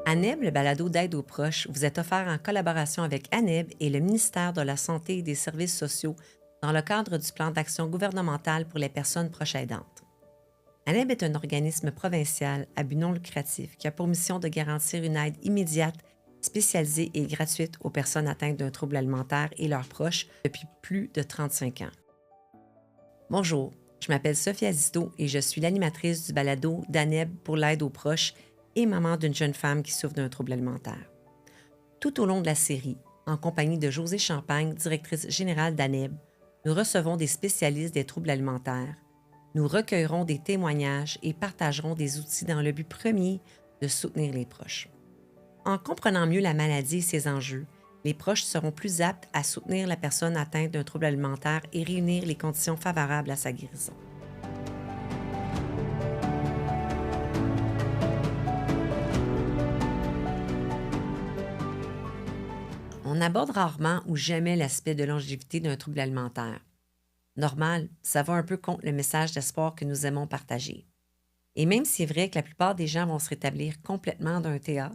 ANEB, le balado d'aide aux proches, vous est offert en collaboration avec ANEB et le ministère de la Santé et des Services sociaux dans le cadre du plan d'action gouvernemental pour les personnes proches aidantes. ANEB est un organisme provincial à but non lucratif qui a pour mission de garantir une aide immédiate, spécialisée et gratuite aux personnes atteintes d'un trouble alimentaire et leurs proches depuis plus de 35 ans. Bonjour, je m'appelle Sophie Azisto et je suis l'animatrice du balado d'ANEB pour l'aide aux proches et maman d'une jeune femme qui souffre d'un trouble alimentaire. Tout au long de la série, en compagnie de Josée Champagne, directrice générale d'ANEB, nous recevons des spécialistes des troubles alimentaires. Nous recueillerons des témoignages et partagerons des outils dans le but premier de soutenir les proches. En comprenant mieux la maladie et ses enjeux, les proches seront plus aptes à soutenir la personne atteinte d'un trouble alimentaire et réunir les conditions favorables à sa guérison. On aborde rarement ou jamais l'aspect de longévité d'un trouble alimentaire. Normal, ça va un peu contre le message d'espoir que nous aimons partager. Et même s'il est vrai que la plupart des gens vont se rétablir complètement d'un TA,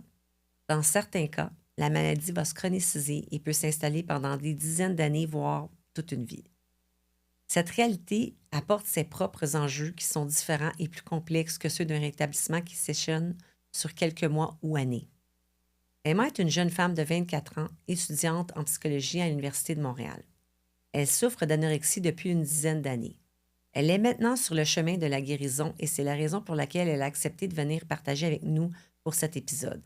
dans certains cas, la maladie va se chroniciser et peut s'installer pendant des dizaines d'années, voire toute une vie. Cette réalité apporte ses propres enjeux qui sont différents et plus complexes que ceux d'un rétablissement qui s'échelonne sur quelques mois ou années. Emma est une jeune femme de 24 ans, étudiante en psychologie à l'Université de Montréal. Elle souffre d'anorexie depuis une dizaine d'années. Elle est maintenant sur le chemin de la guérison et c'est la raison pour laquelle elle a accepté de venir partager avec nous pour cet épisode.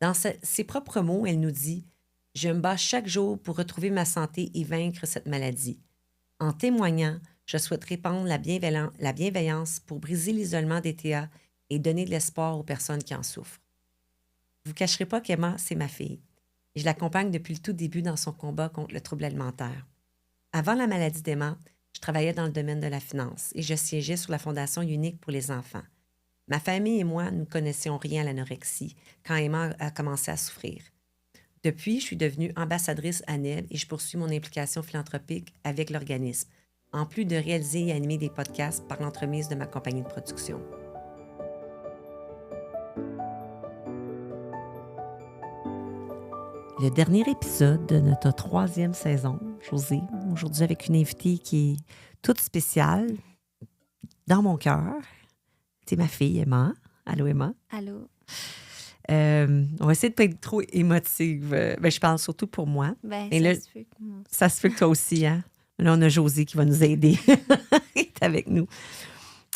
Dans ses propres mots, elle nous dit « Je me bats chaque jour pour retrouver ma santé et vaincre cette maladie. En témoignant, je souhaite répandre la bienveillance pour briser l'isolement des TA et donner de l'espoir aux personnes qui en souffrent. » Je ne vous cacherai pas qu'Emma, c'est ma fille. Et je l'accompagne depuis le tout début dans son combat contre le trouble alimentaire. Avant la maladie d'Emma, je travaillais dans le domaine de la finance et je siégeais sur la Fondation Unique pour les enfants. Ma famille et moi, nous ne connaissions rien à l'anorexie quand Emma a commencé à souffrir. Depuis, je suis devenue ambassadrice ANEB et je poursuis mon implication philanthropique avec l'organisme, en plus de réaliser et animer des podcasts par l'entremise de ma compagnie de production. Le dernier épisode de notre 3e saison, Josée, aujourd'hui avec une invitée qui est toute spéciale dans mon cœur. C'est ma fille, Emma. Allô, Emma. Allô. On va essayer de ne pas être trop émotive. Je parle surtout pour moi. Ça se peut que toi aussi, hein? Là, on a Josée qui va nous aider. Elle est avec nous.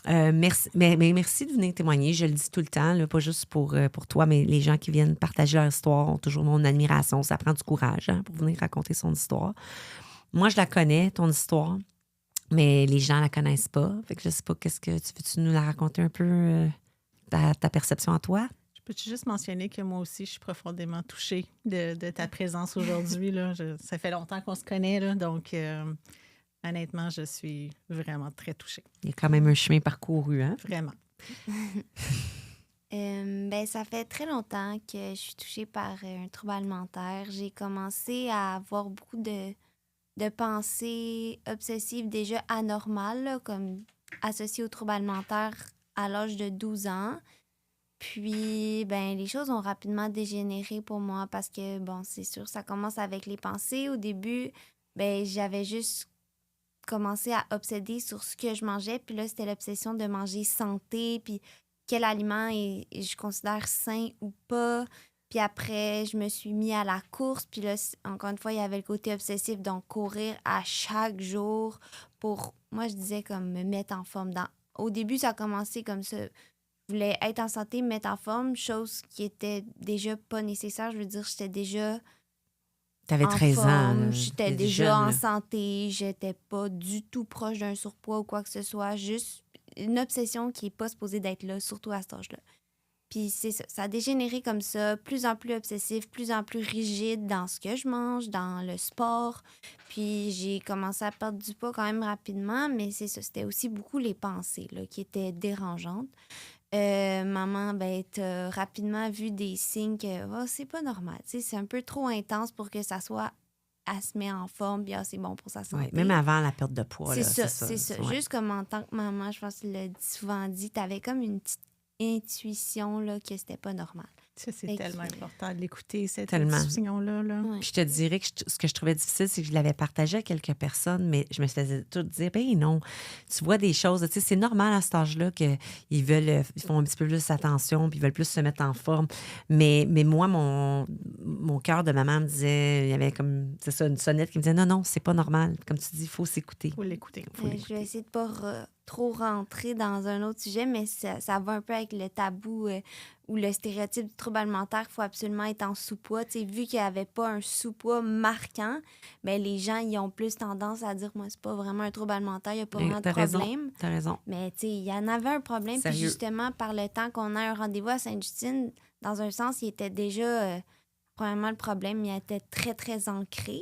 Merci, mais merci de venir témoigner. Je le dis tout le temps, là, pas juste pour toi, mais les gens qui viennent partager leur histoire ont toujours mon admiration. Ça prend du courage pour venir raconter son histoire. Moi, je la connais, ton histoire, mais les gens la connaissent pas. Fait que je sais pas, veux-tu nous la raconter un peu, ta perception à toi? Je peux-tu juste mentionner que moi aussi, je suis profondément touchée de ta présence aujourd'hui. Là. Ça fait longtemps qu'on se connaît, là, donc... honnêtement, je suis vraiment très touchée. Il y a quand même un chemin parcouru, hein? Vraiment. Ça fait très longtemps que je suis touchée par un trouble alimentaire. J'ai commencé à avoir beaucoup de pensées obsessives déjà anormales, là, comme associées au trouble alimentaire à l'âge de 12 ans. Puis, les choses ont rapidement dégénéré pour moi parce que, c'est sûr, ça commence avec les pensées. Au début, j'avais juste commencé à obséder sur ce que je mangeais. Puis là, c'était l'obsession de manger santé, puis quel aliment je considère sain ou pas. Puis après, je me suis mis à la course. Puis là, encore une fois, il y avait le côté obsessif, donc courir à chaque jour pour, moi, je disais comme me mettre en forme. Au début, ça a commencé comme ça. Je voulais être en santé, me mettre en forme, chose qui était déjà pas nécessaire. Je veux dire, j'étais déjà... T'avais 13 ans. J'étais déjà en santé, j'étais pas du tout proche d'un surpoids ou quoi que ce soit. Juste une obsession qui n'est pas supposée d'être là, surtout à cet âge-là. Puis c'est ça, ça a dégénéré comme ça, plus en plus obsessif, plus en plus rigide dans ce que je mange, dans le sport. Puis j'ai commencé à perdre du poids quand même rapidement, mais c'est ça, c'était aussi beaucoup les pensées là, qui étaient dérangeantes. Maman, t'as rapidement vu des signes que c'est pas normal. C'est un peu trop intense pour que ça soit elle se met en forme, puis c'est bon pour sa santé. Oui, même avant la perte de poids. C'est ça. Ouais. Juste comme en tant que maman, je pense qu'il l'a souvent dit, t'avais comme une petite intuition là, que c'était pas normal. Ça, c'est Fait tellement que- important de l'écouter, cette Tellement. discussion-là. Là. Ouais. Puis je te dirais que ce que je trouvais difficile, c'est que je l'avais partagé à quelques personnes, mais je me faisais tout dire, ben non, tu vois des choses, tu sais, c'est normal à cet âge-là qu'ils ils font un petit peu plus attention, puis ils veulent plus se mettre en forme. Mais moi, mon cœur de maman me disait, il y avait comme, c'est ça, une sonnette qui me disait, non, non, c'est pas normal. Comme tu dis, il faut s'écouter. Il faut l'écouter. Je vais essayer de pas trop rentrer dans un autre sujet, mais ça va un peu avec le tabou ou le stéréotype du trouble alimentaire. Il faut absolument être en sous-poids. Tu sais, vu qu'il n'y avait pas un sous-poids marquant, ben, les gens ils ont plus tendance à dire, moi, c'est pas vraiment un trouble alimentaire, il n'y a pas vraiment de problème. T'as raison. Mais tu sais, il y en avait un problème. Puis Sérieux. justement, par le temps qu'on a un rendez-vous à Sainte-Justine, dans un sens, il était déjà, premièrement, le problème, il était très, très ancré.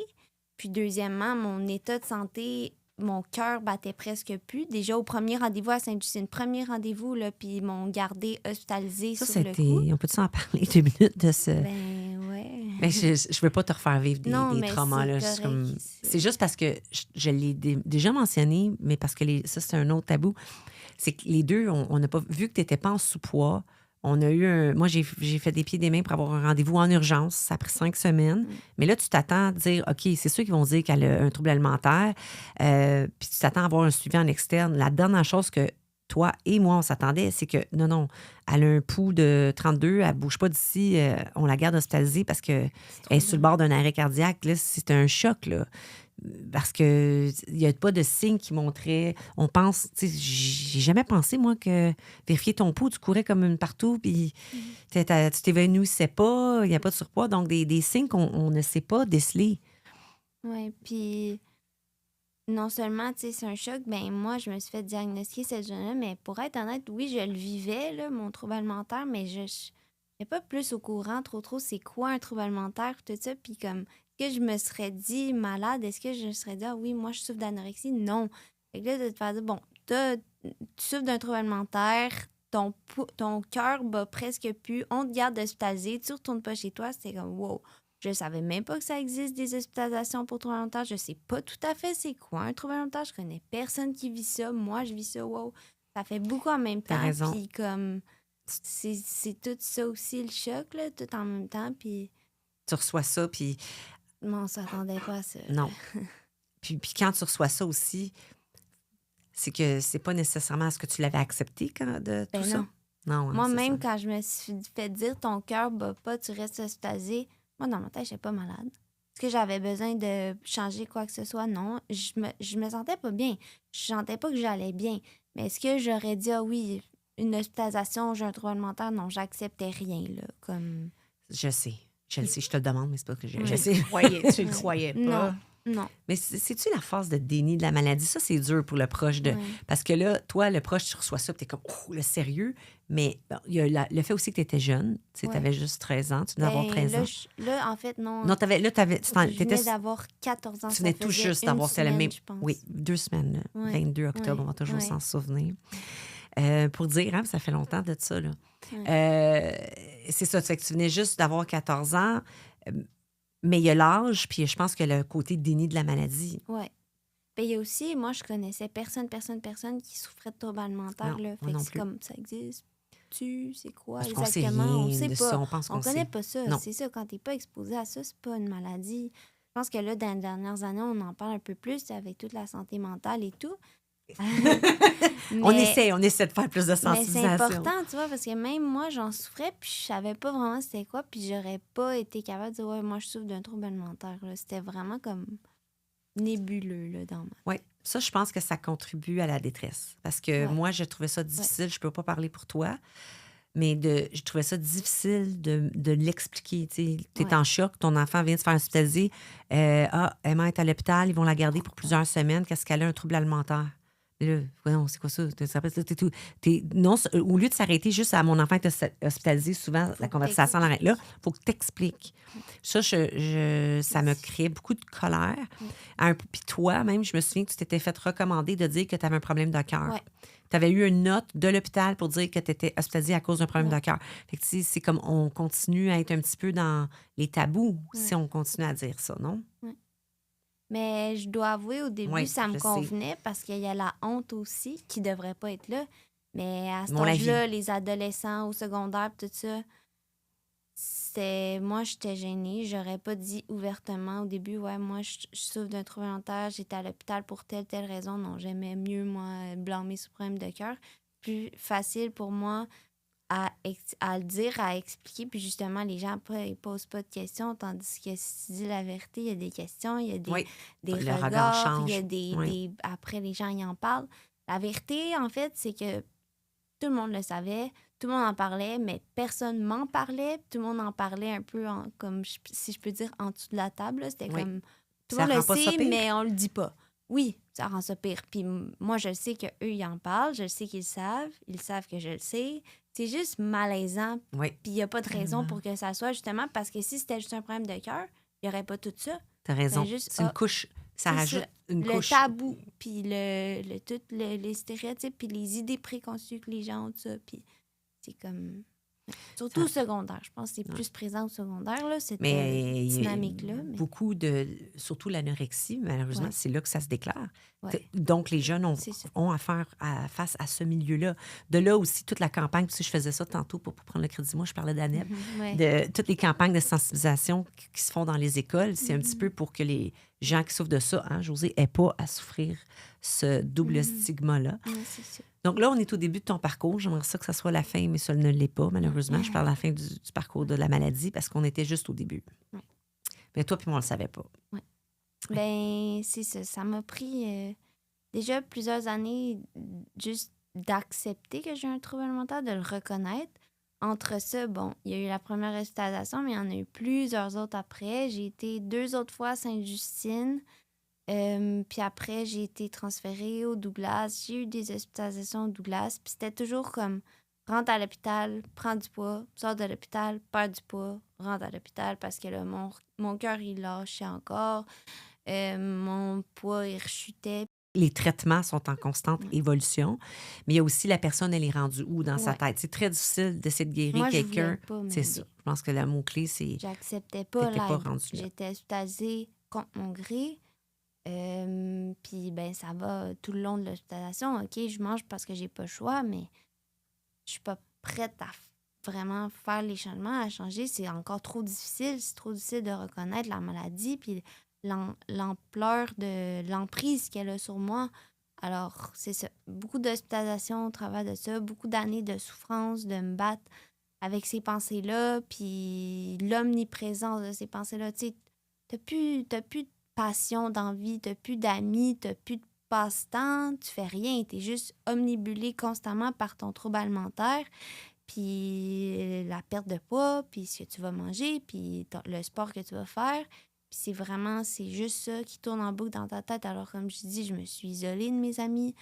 Puis deuxièmement, mon état de santé, mon cœur battait presque plus. Déjà au premier rendez-vous à Sainte-Justine, premier rendez-vous, là, puis ils m'ont gardé hospitalisée Ça, sur le c'était. coup. On peut-tu en parler 2 minutes de ce. Ben ouais. Mais je veux pas te refaire vivre Non, des mais traumas. Là. c'est C'est correct. c'est juste parce que je l'ai déjà mentionné, mais parce que ça, c'est un autre tabou. C'est que les deux, on n'a pas vu que tu n'étais pas en sous-poids. On a eu moi, j'ai fait des pieds et des mains pour avoir un rendez-vous en urgence. Ça a pris 5 semaines. Mais là, tu t'attends à dire, OK, c'est ceux qui vont dire qu'elle a un trouble alimentaire. Puis tu t'attends à avoir un suivi en externe. La dernière chose que toi et moi, on s'attendait, c'est que non, elle a un pouls de 32, elle ne bouge pas d'ici, on la garde hospitalisée parce qu'elle est sur le bord d'un arrêt cardiaque. Là, c'est un choc, là. Parce qu'il n'y a pas de signes qui montraient. On pense, tu sais, j'ai jamais pensé, moi, que vérifier ton pouls, tu courais comme une partout, puis tu t'évanouissais pas, il n'y a pas de surpoids. Donc, des signes qu'on ne sait pas déceler. Oui, puis non seulement, tu sais, c'est un choc, ben moi, je me suis fait diagnostiquer cette journée-là, mais pour être honnête, oui, je le vivais, là, mon trouble alimentaire, mais je n'étais pas plus au courant trop, c'est quoi un trouble alimentaire, tout ça, puis comme, est-ce que je me serais dit malade, est-ce que je me serais dit, ah oui, moi, je souffre d'anorexie? Non. Fait que là, de te faire dire, bon, tu souffres d'un trouble alimentaire, ton cœur bat presque plus, on te garde hospitalisé, tu retournes pas chez toi, c'était comme, wow. Je savais même pas que ça existe des hospitalisations pour trouble alimentaire. Je sais pas tout à fait c'est quoi un trouble alimentaire. Je connais personne qui vit ça. Moi, je vis ça. Wow. Ça fait beaucoup en même temps. T'as raison. Puis comme, c'est tout ça aussi le choc, là, tout en même temps. Puis Tu reçois ça, puis on s'attendait pas à ça. non. puis quand tu reçois ça aussi, c'est que c'est pas nécessairement ce que tu l'avais accepté de tout Ben ça. non. Non, hein, Moi-même, c'est ça. quand je me suis fait dire ton cœur bat pas, tu restes hospitalisé, moi, dans ma tête, je n'étais pas malade. Est-ce que j'avais besoin de changer quoi que ce soit? Non. Je me sentais pas bien. Je sentais pas que j'allais bien. Mais est-ce que j'aurais dit, ah oui, une hospitalisation, j'ai un trouble alimentaire? Non, j'acceptais rien, là. Comme... Je sais, je te le demande, mais c'est pas que je Oui. sais. Tu le croyais pas. Non. Mais c'est-tu la phase de déni de la maladie? Ça, c'est dur pour le proche. Ouais. Parce que là, toi, le proche, tu reçois ça, puis t'es comme, oh, le sérieux. Mais bon, il y a le fait aussi que tu étais jeune. Tu Ouais. avais juste 13 ans. Tu venais d'avoir 13 ans. Là, en fait, non. Non, je t'étais venais d'avoir 14 ans. tu ça venais tout faisait juste une d'avoir c'est le semaine, même. je pense. Oui, 2 semaines. Là. Ouais. 22 octobre, Ouais. on va toujours Ouais. s'en souvenir. Pour dire, hein, ça fait longtemps de ça. Là. C'est ça, tu sais que tu venais juste d'avoir 14 ans. Mais il y a l'âge, puis je pense que le côté déni de la maladie. Oui. Ben, il y a aussi, moi, je connaissais personne qui souffrait de troubles alimentaires. Non, Là. moi Fait que non c'est plus. comme, ça existe. C'est quoi Parce qu'on sait exactement? rien On sait de pas. ça. On pense qu'on On connaît sait. pas ça. Non. C'est ça, quand t'es pas exposé à ça, c'est pas une maladie. Je pense que là, dans les dernières années, on en parle un peu plus avec toute la santé mentale et tout. On essaie de faire plus de Mais c'est sensibilisation. important, tu vois, parce que même moi, j'en souffrais, puis je savais pas vraiment c'était quoi, puis j'aurais pas été capable de dire, ouais, moi, je souffre d'un trouble alimentaire. Là. C'était vraiment comme nébuleux, là, dans ma... Oui, ça, je pense que ça contribue à la détresse. Parce que Ouais. moi, je trouvais ça difficile. Je peux pas parler pour toi, mais je trouvais ça difficile de l'expliquer. Tu es Ouais. en choc, ton enfant vient de se faire hospitaliser. Emma est à l'hôpital, ils vont la garder pour plusieurs semaines. Qu'est-ce qu'elle a? Un trouble alimentaire. Là, voyons, c'est quoi ça? Non, au lieu de s'arrêter juste à mon enfant est hospitalisé, souvent, la conversation l'arrête là. Il faut que tu expliques. Ça, ça me crée beaucoup de colère. Puis toi, même, je me souviens que tu t'étais fait recommander de dire que tu avais un problème de cœur. Ouais. Tu avais eu une note de l'hôpital pour dire que tu étais hospitalisé à cause d'un problème de cœur. Fait que, c'est comme on continue à être un petit peu dans les tabous si on continue à dire ça, non? Mais je dois avouer, au début, Oui, ça me je sais. convenait parce qu'il y a la honte aussi qui devrait pas être là. Mais à cet Mon avis. âge-là, les adolescents au secondaire, tout ça, Moi, j'étais gênée. J'aurais pas dit ouvertement au début, ouais, moi, je souffre d'un trouble alimentaire, j'étais à l'hôpital pour telle raison. Non, j'aimais mieux, moi, blâmer sur problème de cœur. Plus facile pour moi à le dire, à expliquer. Puis justement, les gens, après, ils posent pas de questions, tandis que si tu dis la vérité, il y a des questions, il y a Oui, des le regard regards, il y a change. Oui, après, les gens, ils en parlent. La vérité, en fait, c'est que tout le monde le savait, tout le monde en parlait, mais personne m'en parlait. Tout le monde en parlait un peu comme, si je peux dire, en dessous de la table. Là. C'était oui. comme, tout le Ça monde le rend pas ça sait, pire? mais on le dit pas. Oui, ça rend ça pire. Puis moi, je sais qu'eux, ils en parlent, je sais qu'ils savent, ils savent que je le sais. C'est juste malaisant, Oui, puis il n'y a pas de raison tellement. pour que ça soit, justement, parce que si c'était juste un problème de cœur, il n'y aurait pas tout ça. T'as C'est raison. juste, C'est une couche. Ça c'est rajoute ça, une le couche. tabou, puis les stéréotypes, puis les idées préconçues que les gens ont de ça, puis c'est comme... Surtout au secondaire. Je pense que c'est plus présent au secondaire, là, cette Mais dynamique-là. Mais... beaucoup surtout l'anorexie, malheureusement, Ouais. c'est là que ça se déclare. Ouais. Donc, les jeunes C'est ça. ont face à ce milieu-là. De là aussi, toute la campagne, puis si je faisais ça tantôt pour prendre le crédit, moi, je parlais d'ANEB, Ouais. de toutes les campagnes de sensibilisation qui se font dans les écoles, c'est un petit peu pour que les gens qui souffrent de ça, hein, Josée, n'aient pas à souffrir ce double stigma-là. Ouais, c'est ça. Donc là, on est au début de ton parcours. J'aimerais ça que ça soit la fin, mais ça ne l'est pas, malheureusement. Je parle de la fin du parcours de la maladie parce qu'on était juste au début. Ouais. Mais toi puis moi, on ne le savait pas. Ben, c'est ça. Ça m'a pris déjà plusieurs années juste d'accepter que j'ai un trouble alimentaire, de le reconnaître. Entre ça, bon, il y a eu la première hospitalisation, mais il y en a eu plusieurs autres après. J'ai été 2 autres fois à Sainte-Justine. Puis après, j'ai été transférée au Douglas. J'ai eu des hospitalisations au Douglas. Puis c'était toujours comme rentre à l'hôpital, prends du poids, sors de l'hôpital, perds du poids, rentre à l'hôpital parce que là, mon cœur, il lâchait encore. Mon poids, il rechutait. Les traitements sont en constante évolution, mais il y a aussi la personne, elle est rendue où dans sa Ouais. tête. C'est très difficile d'essayer de guérir Moi, je quelqu'un. voulais pas C'est m'aider. ça. Je pense que le mot-clé, c'est J'acceptais pas t'étais pas l'aide. rendu là. J'étais hospitalisée contre mon gré. Puis, ben, ça va tout le long de l'hospitalisation. OK, je mange parce que j'ai pas le choix, mais je suis pas prête à vraiment faire les changements, à changer. C'est encore trop difficile. C'est trop difficile de reconnaître la maladie puis l'ampleur de l'emprise qu'elle a sur moi. Alors, c'est ça. Beaucoup d'hospitalisation au travers de ça, beaucoup d'années de souffrance, de me battre avec ces pensées-là, puis l'omniprésence de ces pensées-là. Tu sais, t'as plus de passion, d'envie, t'as plus d'amis, t'as plus de passe-temps, tu fais rien, t'es juste omnibulé constamment par ton trouble alimentaire, puis la perte de poids, puis ce que tu vas manger, puis le sport que tu vas faire. Puis c'est juste ça qui tourne en boucle dans ta tête. Alors, comme je dis, je me suis isolée de mes amis,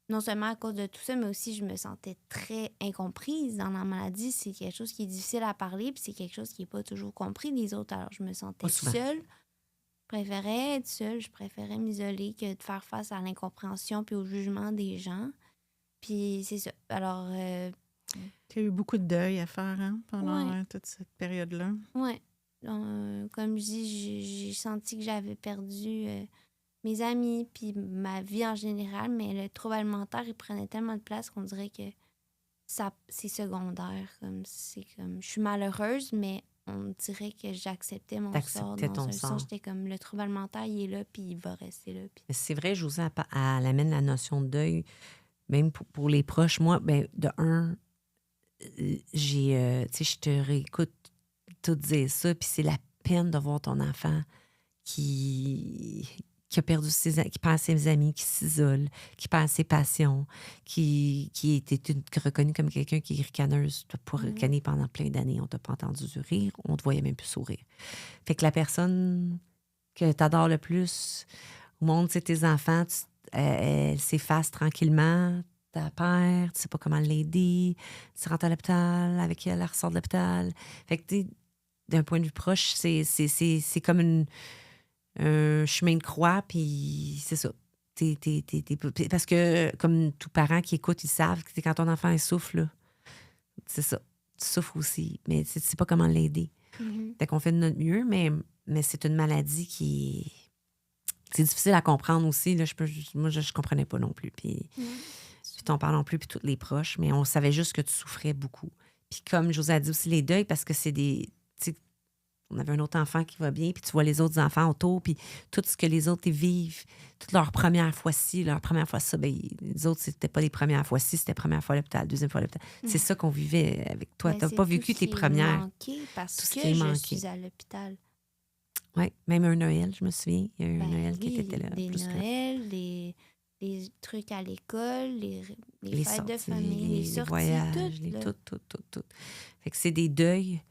non seulement à cause de tout ça, mais aussi je me sentais très incomprise dans la maladie. C'est quelque chose qui est difficile à parler, puis c'est quelque chose qui n'est pas toujours compris des autres. Alors, je me sentais Pas souvent. seule. Je préférais être seule, je préférais m'isoler que de faire face à l'incompréhension puis au jugement des gens. Puis c'est ça. Alors, Tu as eu beaucoup de deuil à faire pendant Ouais. toute cette période-là. ouais. Comme je dis, j'ai senti que j'avais perdu mes amis puis ma vie en général, mais le trouble alimentaire, il prenait tellement de place qu'on dirait que c'est secondaire. Je suis malheureuse, mais on dirait que j'acceptais mon sort. T'acceptais Dans ton un sort. sens, j'étais comme le trouble alimentaire, il est là, puis il va rester là. Puis... Mais c'est vrai, Josée, elle amène la notion de deuil, même pour les proches. Moi, ben, de un, tu sais, je te réécoute tout dire ça, puis c'est la peine de voir ton enfant qui a perdu qui perd ses amis, qui s'isole, qui perd ses passions, qui était reconnu comme quelqu'un qui est ricaneuse. Tu n'as pas ricané pendant plein d'années. On t'a pas entendu rire, on te voyait même plus sourire. Fait que la personne que tu adores le plus au monde, c'est tes enfants, elle s'efface tranquillement, ta père, tu sais pas comment l'aider, tu rentres à l'hôpital avec elle, elle ressort de l'hôpital. Fait que, tu sais, d'un point de vue proche, c'est comme un chemin de croix, puis c'est ça. Parce que, comme tout parent qui écoute, ils savent que quand ton enfant il souffre, là, c'est ça. Tu souffres aussi, mais tu sais pas comment l'aider. Fait qu'on fait de notre mieux, mais c'est une maladie qui c'est difficile à comprendre aussi. Là, moi, je comprenais pas non plus. Puis ton père non plus, puis tous les proches, mais on savait juste que tu souffrais beaucoup. Puis comme Josée a dit aussi, les deuils, parce que c'est des tu sais, on avait un autre enfant qui va bien, puis tu vois les autres enfants autour, puis tout ce que les autres ils vivent, toute leur première fois-ci, leur première fois ça, ben, les autres, c'était pas les premières fois-ci, c'était première fois à l'hôpital, deuxième fois à l'hôpital. C'est ça qu'on vivait avec toi. Ben, T'as c'est pas tout vécu ce tes qui est premières. manqué parce Tout ce qui que est je manqué. suis à l'hôpital. Oui, même un Noël, je me souviens. Il y a eu un Ben Noël qui oui, était là. des Plus que Noëls, les trucs à l'école, les les fêtes de sorties, famille, les les sorties, voyages, tout, là. tout. Fait que c'est des deuils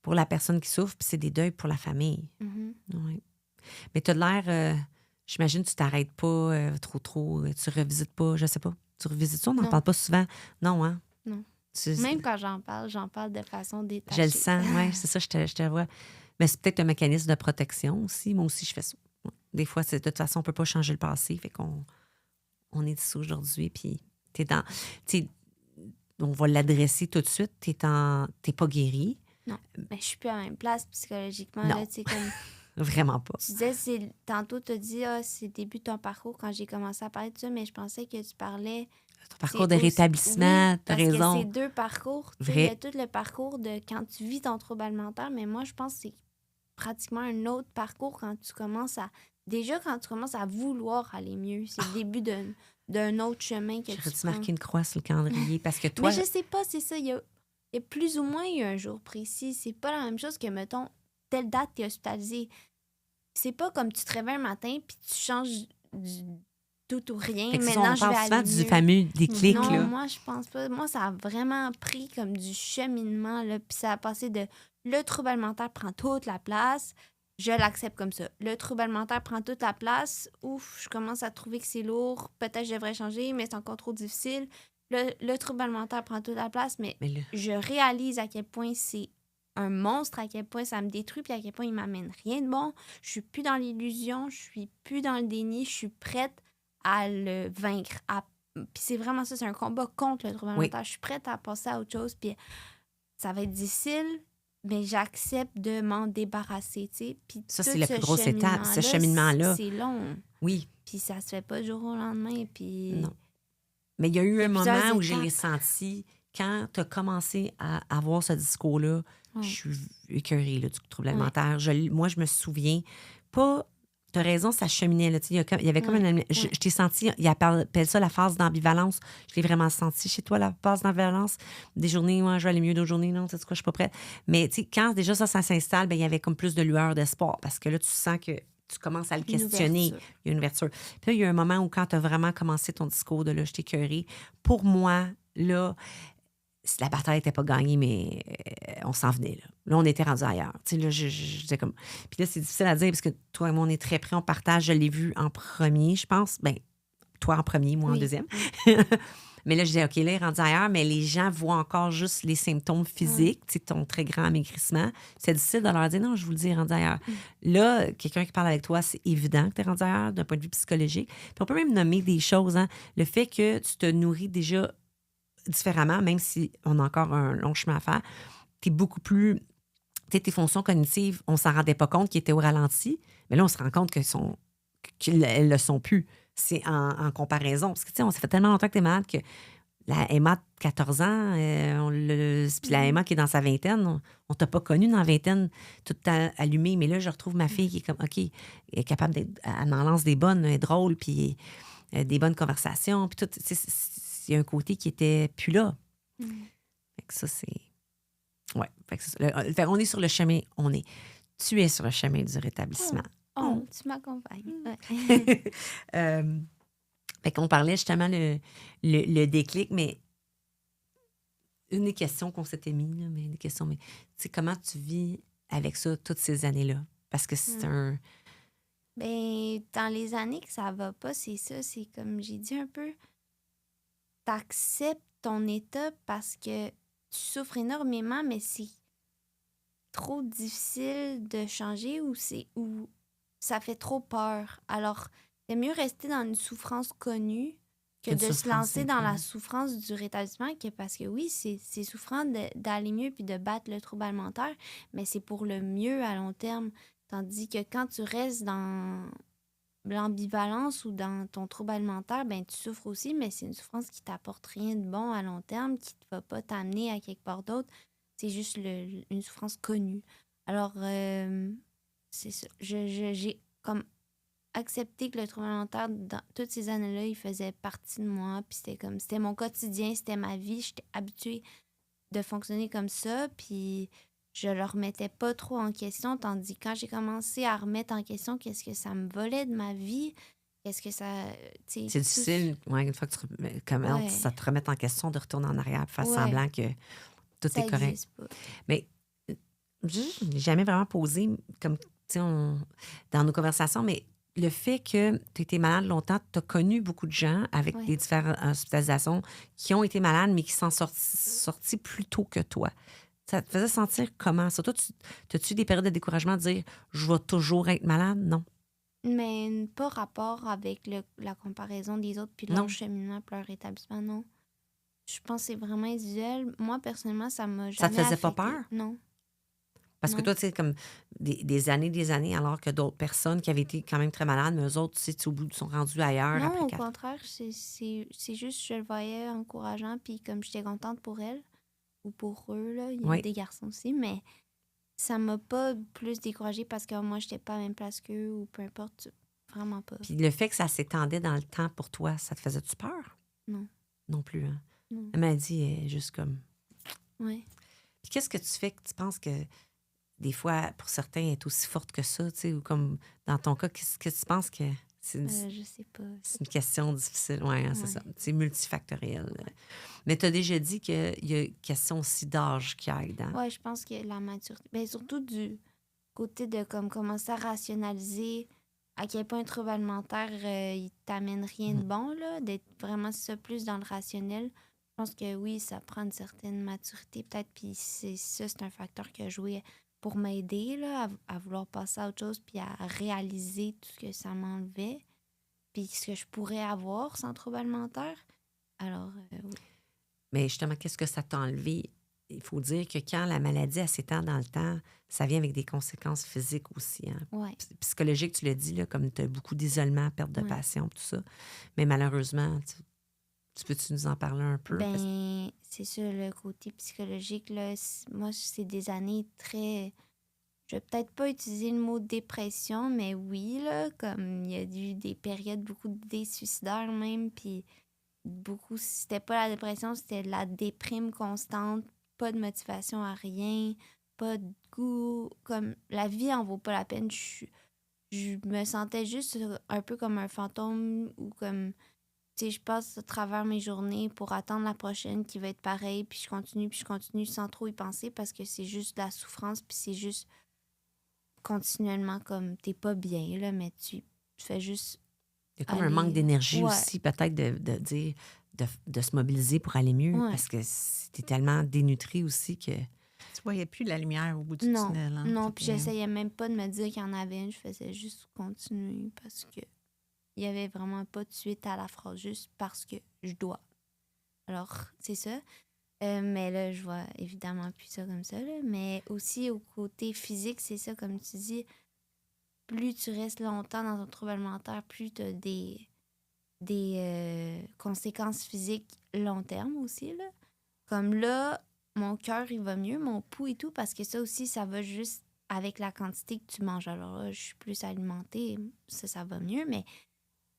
pour la personne qui souffre, puis c'est des deuils pour la famille. Mhm. Oui. Mais tu as l'air, j'imagine que tu t'arrêtes pas trop, tu revisites pas, je sais pas. Tu revisites ça, on n'en Non. parle pas souvent. Non, hein? Non. Tu- Même quand j'en parle de façon je détachée. le sens, oui, c'est ça, je te vois. Mais c'est peut-être un mécanisme de protection aussi. Moi aussi, je fais ça. Ouais. Des fois, de toute façon, on peut pas changer le passé, fait qu'on est ici aujourd'hui, puis t'es dans... t'sais, on va l'adresser tout de suite. T'es pas guéri. Non, mais je suis plus à la même place psychologiquement. Non. Là, tu sais, comme Vraiment pas. tu disais, tantôt, tu as dit, c'est le début de ton parcours quand j'ai commencé à parler de ça, mais je pensais que tu parlais. Ton parcours de c'est aussi- rétablissement, oui, t'as parce que raison. c'est deux parcours. Tu sais, Vrai. il y a tout le parcours de quand tu vis ton trouble alimentaire, mais moi, je pense que c'est pratiquement un autre parcours quand tu commences à. Déjà, quand tu commences à vouloir aller mieux, c'est le début d'un autre chemin que J'aurais tu dû prends. marquer une croix sur le calendrier parce que toi, Mais je sais pas, c'est ça. Il y a plus ou moins eu un jour précis. C'est pas la même chose que, mettons, telle date, t'es hospitalisé. C'est pas comme tu te réveilles un matin puis tu changes du tout ou rien. fait que ça, Maintenant, on je vais parle souvent aller du mieux. fameux déclic, Non, là. moi, je pense pas. Moi, ça a vraiment pris comme du cheminement, là. Puis ça a passé de le trouble alimentaire prend toute la place. Je l'accepte comme ça. Le trouble alimentaire prend toute la place. Ouf, je commence à trouver que c'est lourd. Peut-être que je devrais changer, mais c'est encore trop difficile. Le trouble alimentaire prend toute la place, mais Mais là, je réalise à quel point c'est un monstre, à quel point ça me détruit, puis à quel point il m'amène rien de bon. Je suis plus dans l'illusion, je suis plus dans le déni, je suis prête à le vaincre. Puis c'est vraiment ça, c'est un combat contre le trouble Oui. alimentaire. Je suis prête à passer à autre chose, puis ça va être difficile, mais j'accepte de m'en débarrasser, tu sais. Puis ça, tout c'est la ce plus grosse étape. Ce cheminement-là, c'est long, oui, puis ça se fait pas du jour au lendemain, puis... non. Mais il y a eu Il y a un plusieurs moment où j'ai étapes. senti, quand tu as commencé à avoir ce discours-là, Ouais. je suis écœurée là, du trouble Ouais. alimentaire. Moi, je me souviens, pas... Tu as raison, ça cheminait. Là, il y avait comme Ouais. je t'ai senti, il appelle ça la phase d'ambivalence. Je l'ai vraiment senti chez toi, la phase d'ambivalence. Des journées, moi, je vais aller mieux, d'autres journées, non, tu sais quoi, je suis pas prête. Mais tu sais, quand déjà ça s'installe, ben, il y avait comme plus de lueur d'espoir parce que là, tu sens que tu commences à le Une questionner. ouverture. Il y a une ouverture. Puis là, il y a un moment où quand tu as vraiment commencé ton discours de là, je t'ai écœurée, pour moi, là, la bataille n'était pas gagnée, mais on s'en venait. Là, on était rendu ailleurs. Tu sais, là, je disais comme... Puis là, c'est difficile à dire parce que toi et moi, on est très près, on partage. Je l'ai vu en premier, je pense. Ben, toi en premier, moi en Oui. deuxième. Mais là, je disais, OK, là, il est rendu ailleurs, mais les gens voient encore juste les symptômes physiques, tu sais, ton très grand amaigrissement. C'est difficile de leur dire, non, je vous le dis, il est rendu ailleurs. Là, quelqu'un qui parle avec toi, c'est évident que tu es rendu ailleurs d'un point de vue psychologique. Puis on peut même nommer des choses, hein. Le fait que tu te nourris déjà différemment, même si on a encore un long chemin à faire, tu es beaucoup plus... Tu sais, tes fonctions cognitives, on s'en rendait pas compte qu'ils étaient au ralenti, mais là, on se rend compte qu'elles le sont plus. C'est en comparaison. Parce que, tu sais, ça fait tellement longtemps que tu es malade que la Emma de 14 ans, puis la Emma qui est dans sa vingtaine, on t'a pas connue dans la vingtaine tout allumée. Mais là, je retrouve ma fille qui est comme, OK, elle est capable d'être... Elle en lance des bonnes, elle est drôle, puis des bonnes conversations, puis tout. Tu sais, il y a un côté qui était plus là. Fait que ça, c'est... Ouais. Fait que fait on est sur le chemin. Tu es sur le chemin du rétablissement. Oh, tu m'accompagnes. Ouais. Fait qu'on parlait justement le déclic, mais une des questions qu'on s'était mis, là, mais des questions, mais tu sais, comment tu vis avec ça toutes ces années-là? Parce que c'est un... Ben, dans les années que ça va pas, c'est ça, c'est comme j'ai dit un peu, t'acceptes ton état parce que tu souffres énormément, mais c'est trop difficile de changer ou ça fait trop peur. Alors, c'est mieux rester dans une souffrance connue que Que de de se souffrance lancer dans la inconnue. souffrance du rétablissement, parce que oui, c'est souffrant d'aller mieux puis de battre le trouble alimentaire, mais c'est pour le mieux à long terme. Tandis que quand tu restes dans l'ambivalence ou dans ton trouble alimentaire, ben tu souffres aussi, mais c'est une souffrance qui t'apporte rien de bon à long terme, qui ne va pas t'amener à quelque part d'autre. c'est juste une souffrance connue. Alors, c'est ça. J'ai comme accepté que le trouble alimentaire, dans toutes ces années-là, il faisait partie de moi. Puis c'était mon quotidien, c'était ma vie. J'étais habituée de fonctionner comme ça. Puis je le remettais pas trop en question. Tandis que quand j'ai commencé à remettre en question qu'est-ce que ça me volait de ma vie, qu'est-ce que ça. Tu sais, C'est difficile, une fois que ça Ouais, te remet en question de retourner en arrière et faire ouais, semblant que tout ça est correct. existe pas. Mais je n'ai jamais vraiment posé, comme, tu sais, dans nos conversations, mais le fait que tu étais malade longtemps, tu as connu beaucoup de gens avec Ouais. des différentes hospitalisations qui ont été malades, mais qui sont sortis plus tôt que toi. Ça te faisait sentir comment? Ça, toi, as-tu eu des périodes de découragement de dire je vais toujours être malade? Non. Mais pas rapport avec la comparaison des autres puis leur Non. cheminement puis leur établissement, non. Je pense que c'est vraiment individuel. Moi, personnellement, ça m'a Ça te jamais faisait pas affecté. peur? Non, Parce que non. toi, tu sais, comme des années, alors que d'autres personnes qui avaient été quand même très malades, mais eux autres, tu sais, au bout, sont rendus ailleurs Non, après au 4. contraire, c'est juste je le voyais encourageant puis comme j'étais contente pour elle ou pour eux, là, il y a Oui. des garçons aussi, mais ça m'a pas plus découragée parce que moi, j'étais pas à la même place qu'eux ou peu importe. Vraiment pas. Puis le fait que ça s'étendait dans le temps pour toi, ça te faisait-tu peur? Non, Non plus, hein? non. La maladie est juste comme... Ouais. Puis qu'est-ce que tu fais que tu penses que des fois, pour certains, elle est aussi forte que ça, tu sais, ou comme dans ton cas, qu'est-ce que tu penses que Je sais pas. c'est une question difficile? Oui, hein, c'est ça. Ouais. C'est multifactoriel. Mais tu as déjà dit qu'il y a une question aussi d'âge qui aide, hein? Ouais, je pense que la maturité. Ben, surtout du côté de comme commencer à rationaliser à quel point un trouble alimentaire, il t'amène rien de Mhm. bon, là, d'être vraiment ça plus dans le rationnel. Je pense que oui, ça prend une certaine maturité, peut-être, puis c'est un facteur qui a joué pour m'aider, là, à vouloir passer à autre chose, puis à réaliser tout ce que ça m'enlevait, puis ce que je pourrais avoir sans trouble alimentaire. Alors, oui. Mais justement, qu'est-ce que ça t'a enlevé? Il faut dire que quand la maladie elle s'étend dans le temps, ça vient avec des conséquences physiques aussi. Hein? Ouais, Psychologique, tu l'as dit, là, comme tu as beaucoup d'isolement, perte de ouais. passion, tout ça. Mais malheureusement, tu peux-tu nous en parler un peu? Ben, c'est ça, le côté psychologique, là. Moi, c'est des années très. Je vais peut-être pas utiliser le mot dépression, mais oui, là, comme il y a eu des périodes, beaucoup d'idées suicidaires même, puis beaucoup, c'était pas la dépression, c'était la déprime constante, pas de motivation à rien, pas de goût, comme la vie en vaut pas la peine. Je me sentais juste un peu comme un fantôme ou comme, tu sais, je passe à travers mes journées pour attendre la prochaine qui va être pareille, puis je continue sans trop y penser parce que c'est juste de la souffrance, puis c'est juste continuellement comme t'es pas bien, là, mais tu fais juste Il y a comme un manque aller. d'énergie Ouais, aussi, peut-être, de dire, de se mobiliser pour aller mieux, ouais. parce que t'es tellement dénutri aussi que... Tu voyais plus la lumière au bout du Non, tunnel. Hein? non, puis j'essayais même pas de me dire qu'il y en avait une, je faisais juste continuer parce que il y avait vraiment pas de suite à la phrase, juste parce que je dois. Alors, c'est ça. Mais là, je vois évidemment plus ça comme ça, là. Mais aussi au côté physique, c'est ça, comme tu dis, plus tu restes longtemps dans un trouble alimentaire, plus tu as des conséquences physiques long terme aussi, là. Comme là, mon cœur, il va mieux, mon pouls et tout, parce que ça aussi, ça va juste avec la quantité que tu manges. Alors là, je suis plus alimentée, ça va mieux, mais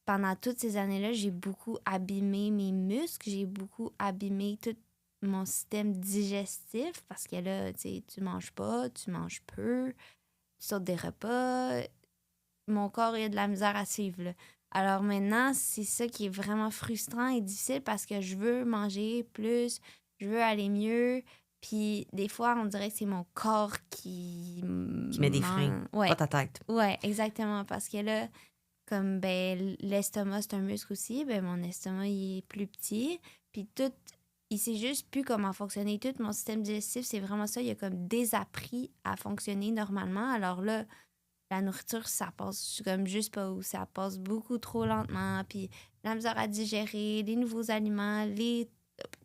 pendant toutes ces années-là, j'ai beaucoup abîmé mes muscles, j'ai beaucoup abîmé tout mon système digestif, parce que là, tu sais, tu manges pas, tu manges peu, tu sautes des repas, mon corps il a de la misère à suivre, là. Alors maintenant, c'est ça qui est vraiment frustrant et difficile parce que je veux manger plus, je veux aller mieux. Puis des fois, on dirait que c'est mon corps qui Qui met des freins, Ouais, pas ta tête. ouais, exactement. Parce que là, comme ben l'estomac, c'est un muscle aussi, ben mon estomac, il est plus petit. Puis tout, il sait juste plus comment fonctionner. Tout mon système digestif, c'est vraiment ça. Il a comme désappris à fonctionner normalement. Alors là, la nourriture, ça passe comme juste pas où. Ça passe beaucoup trop lentement. Puis la misère à digérer, les nouveaux aliments, les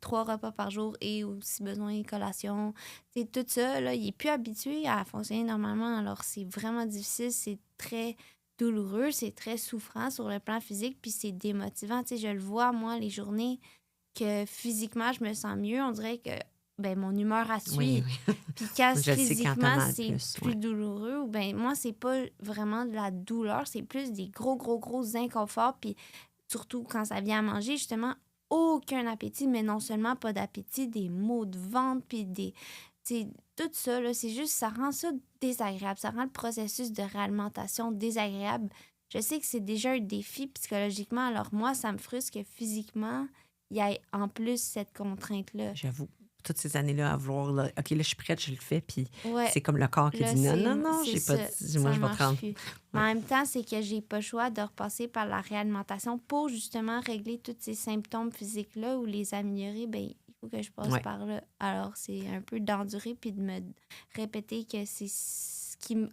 3 repas par jour et aussi besoin de collation. C'est tout ça, là, il est plus habitué à fonctionner normalement. Alors, c'est vraiment difficile. C'est très douloureux. C'est très souffrant sur le plan physique. Puis c'est démotivant. Tu sais, je le vois, moi, les journées que physiquement, je me sens mieux. On dirait que mon humeur à Oui, suivre. oui. Puis quand Je le sais quand t'as physiquement, mal c'est plus. plus douloureux, ou moi, c'est pas vraiment de la douleur, c'est plus des gros inconforts. Puis surtout quand ça vient à manger, justement, aucun appétit, mais non seulement pas d'appétit, des maux de ventre, puis tout ça, là, c'est juste, ça rend ça désagréable. Ça rend le processus de réalimentation désagréable. Je sais que c'est déjà un défi psychologiquement, alors moi, ça me frustre que physiquement, il y ait en plus cette contrainte-là. J'avoue. Toutes ces années-là à vouloir, là, OK, là, je suis prête, je le fais, puis Ouais. c'est comme le corps qui Là, dit non, c'est j'ai pas ça, dit, moi, ça je vais te marche rendre. plus. Mais en même temps, c'est que j'ai pas le choix de repasser par la réalimentation pour justement régler tous ces symptômes physiques-là ou les améliorer. Il faut que je passe Ouais. par là. Alors, c'est un peu d'endurer puis de me répéter que c'est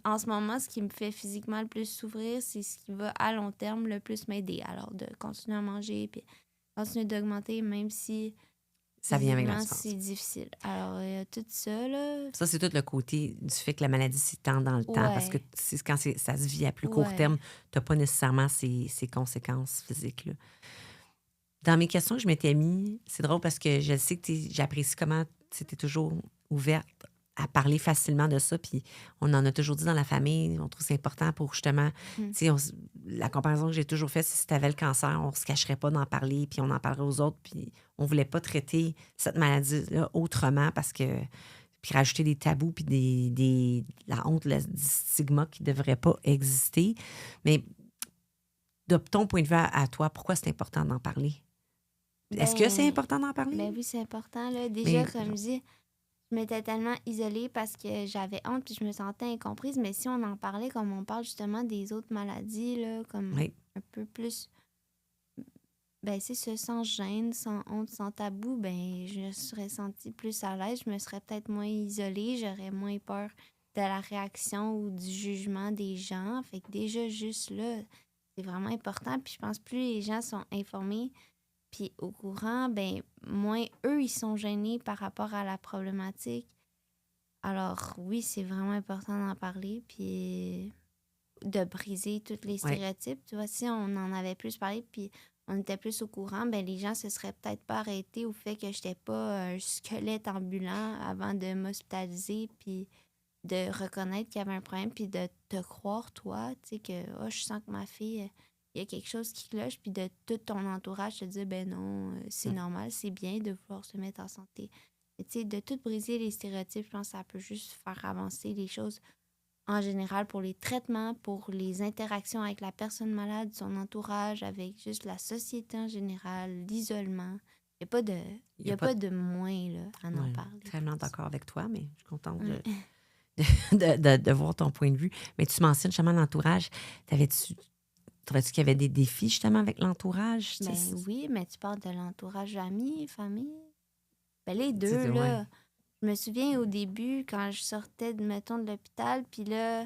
en ce moment, ce qui me fait physiquement le plus souffrir, c'est ce qui va à long terme le plus m'aider. Alors, de continuer à manger puis continuer d'augmenter, même si Ça vient avec la physiquement, souffrance. c'est difficile. Alors, tout ça, là. Ça, c'est tout le côté du fait que la maladie s'étend dans le temps. Parce que Ouais. quand ça se vit à plus court Ouais. terme, tu n'as pas nécessairement ces conséquences physiques-là. Dans mes questions que je m'étais mis, c'est drôle parce que je sais que j'apprécie comment tu es toujours ouverte à parler facilement de ça. Puis on en a toujours dit dans la famille. On trouve que c'est important pour justement... Mm. Tu sais, la comparaison que j'ai toujours faite, c'est si tu avais le cancer, on ne se cacherait pas d'en parler, puis on en parlerait aux autres. Puis on ne voulait pas traiter cette maladie-là autrement parce que... Puis rajouter des tabous, puis la honte, du stigma qui ne devrait pas exister. Mais de ton point de vue à toi, pourquoi c'est important d'en parler? Est-ce que c'est important d'en parler? Ben oui, c'est important. Là. Déjà, Mais- comme je dis, je m'étais tellement isolée parce que j'avais honte puis je me sentais incomprise. Mais si on en parlait comme on parle justement des autres maladies, là, comme Oui. un peu plus... c'est ça, sans gêne, sans honte, sans tabou, je me serais sentie plus à l'aise. Je me serais peut-être moins isolée. J'aurais moins peur de la réaction ou du jugement des gens. Fait que déjà, juste là, c'est vraiment important. Puis je pense plus les gens sont informés puis au courant, moins eux, ils sont gênés par rapport à la problématique. Alors oui, c'est vraiment important d'en parler, puis de briser tous les stéréotypes. Tu vois, si on en avait plus parlé, puis on était plus au courant, les gens se seraient peut-être pas arrêtés au fait que j'étais pas un squelette ambulant avant de m'hospitaliser, puis de reconnaître qu'il y avait un problème, puis de te croire, toi, tu sais, que je sens que ma fille... il y a quelque chose qui cloche, puis de tout ton entourage te dire, non, c'est normal, c'est bien de vouloir se mettre en santé. Mais tu sais, de tout briser les stéréotypes, je pense que ça peut juste faire avancer les choses en général pour les traitements, pour les interactions avec la personne malade, son entourage, avec juste la société en général, l'isolement. Il n'y a pas de moins là, à en parler. Tellement d'accord avec toi, mais je suis contente de voir ton point de vue. Mais tu mentionnes justement l'entourage. Trouvais-tu qu'il y avait des défis, justement, avec l'entourage? Oui, mais tu parles de l'entourage amis, famille. Les deux, C'est-à-dire, là. Je me souviens au début, quand je sortais, mettons, de l'hôpital, puis là,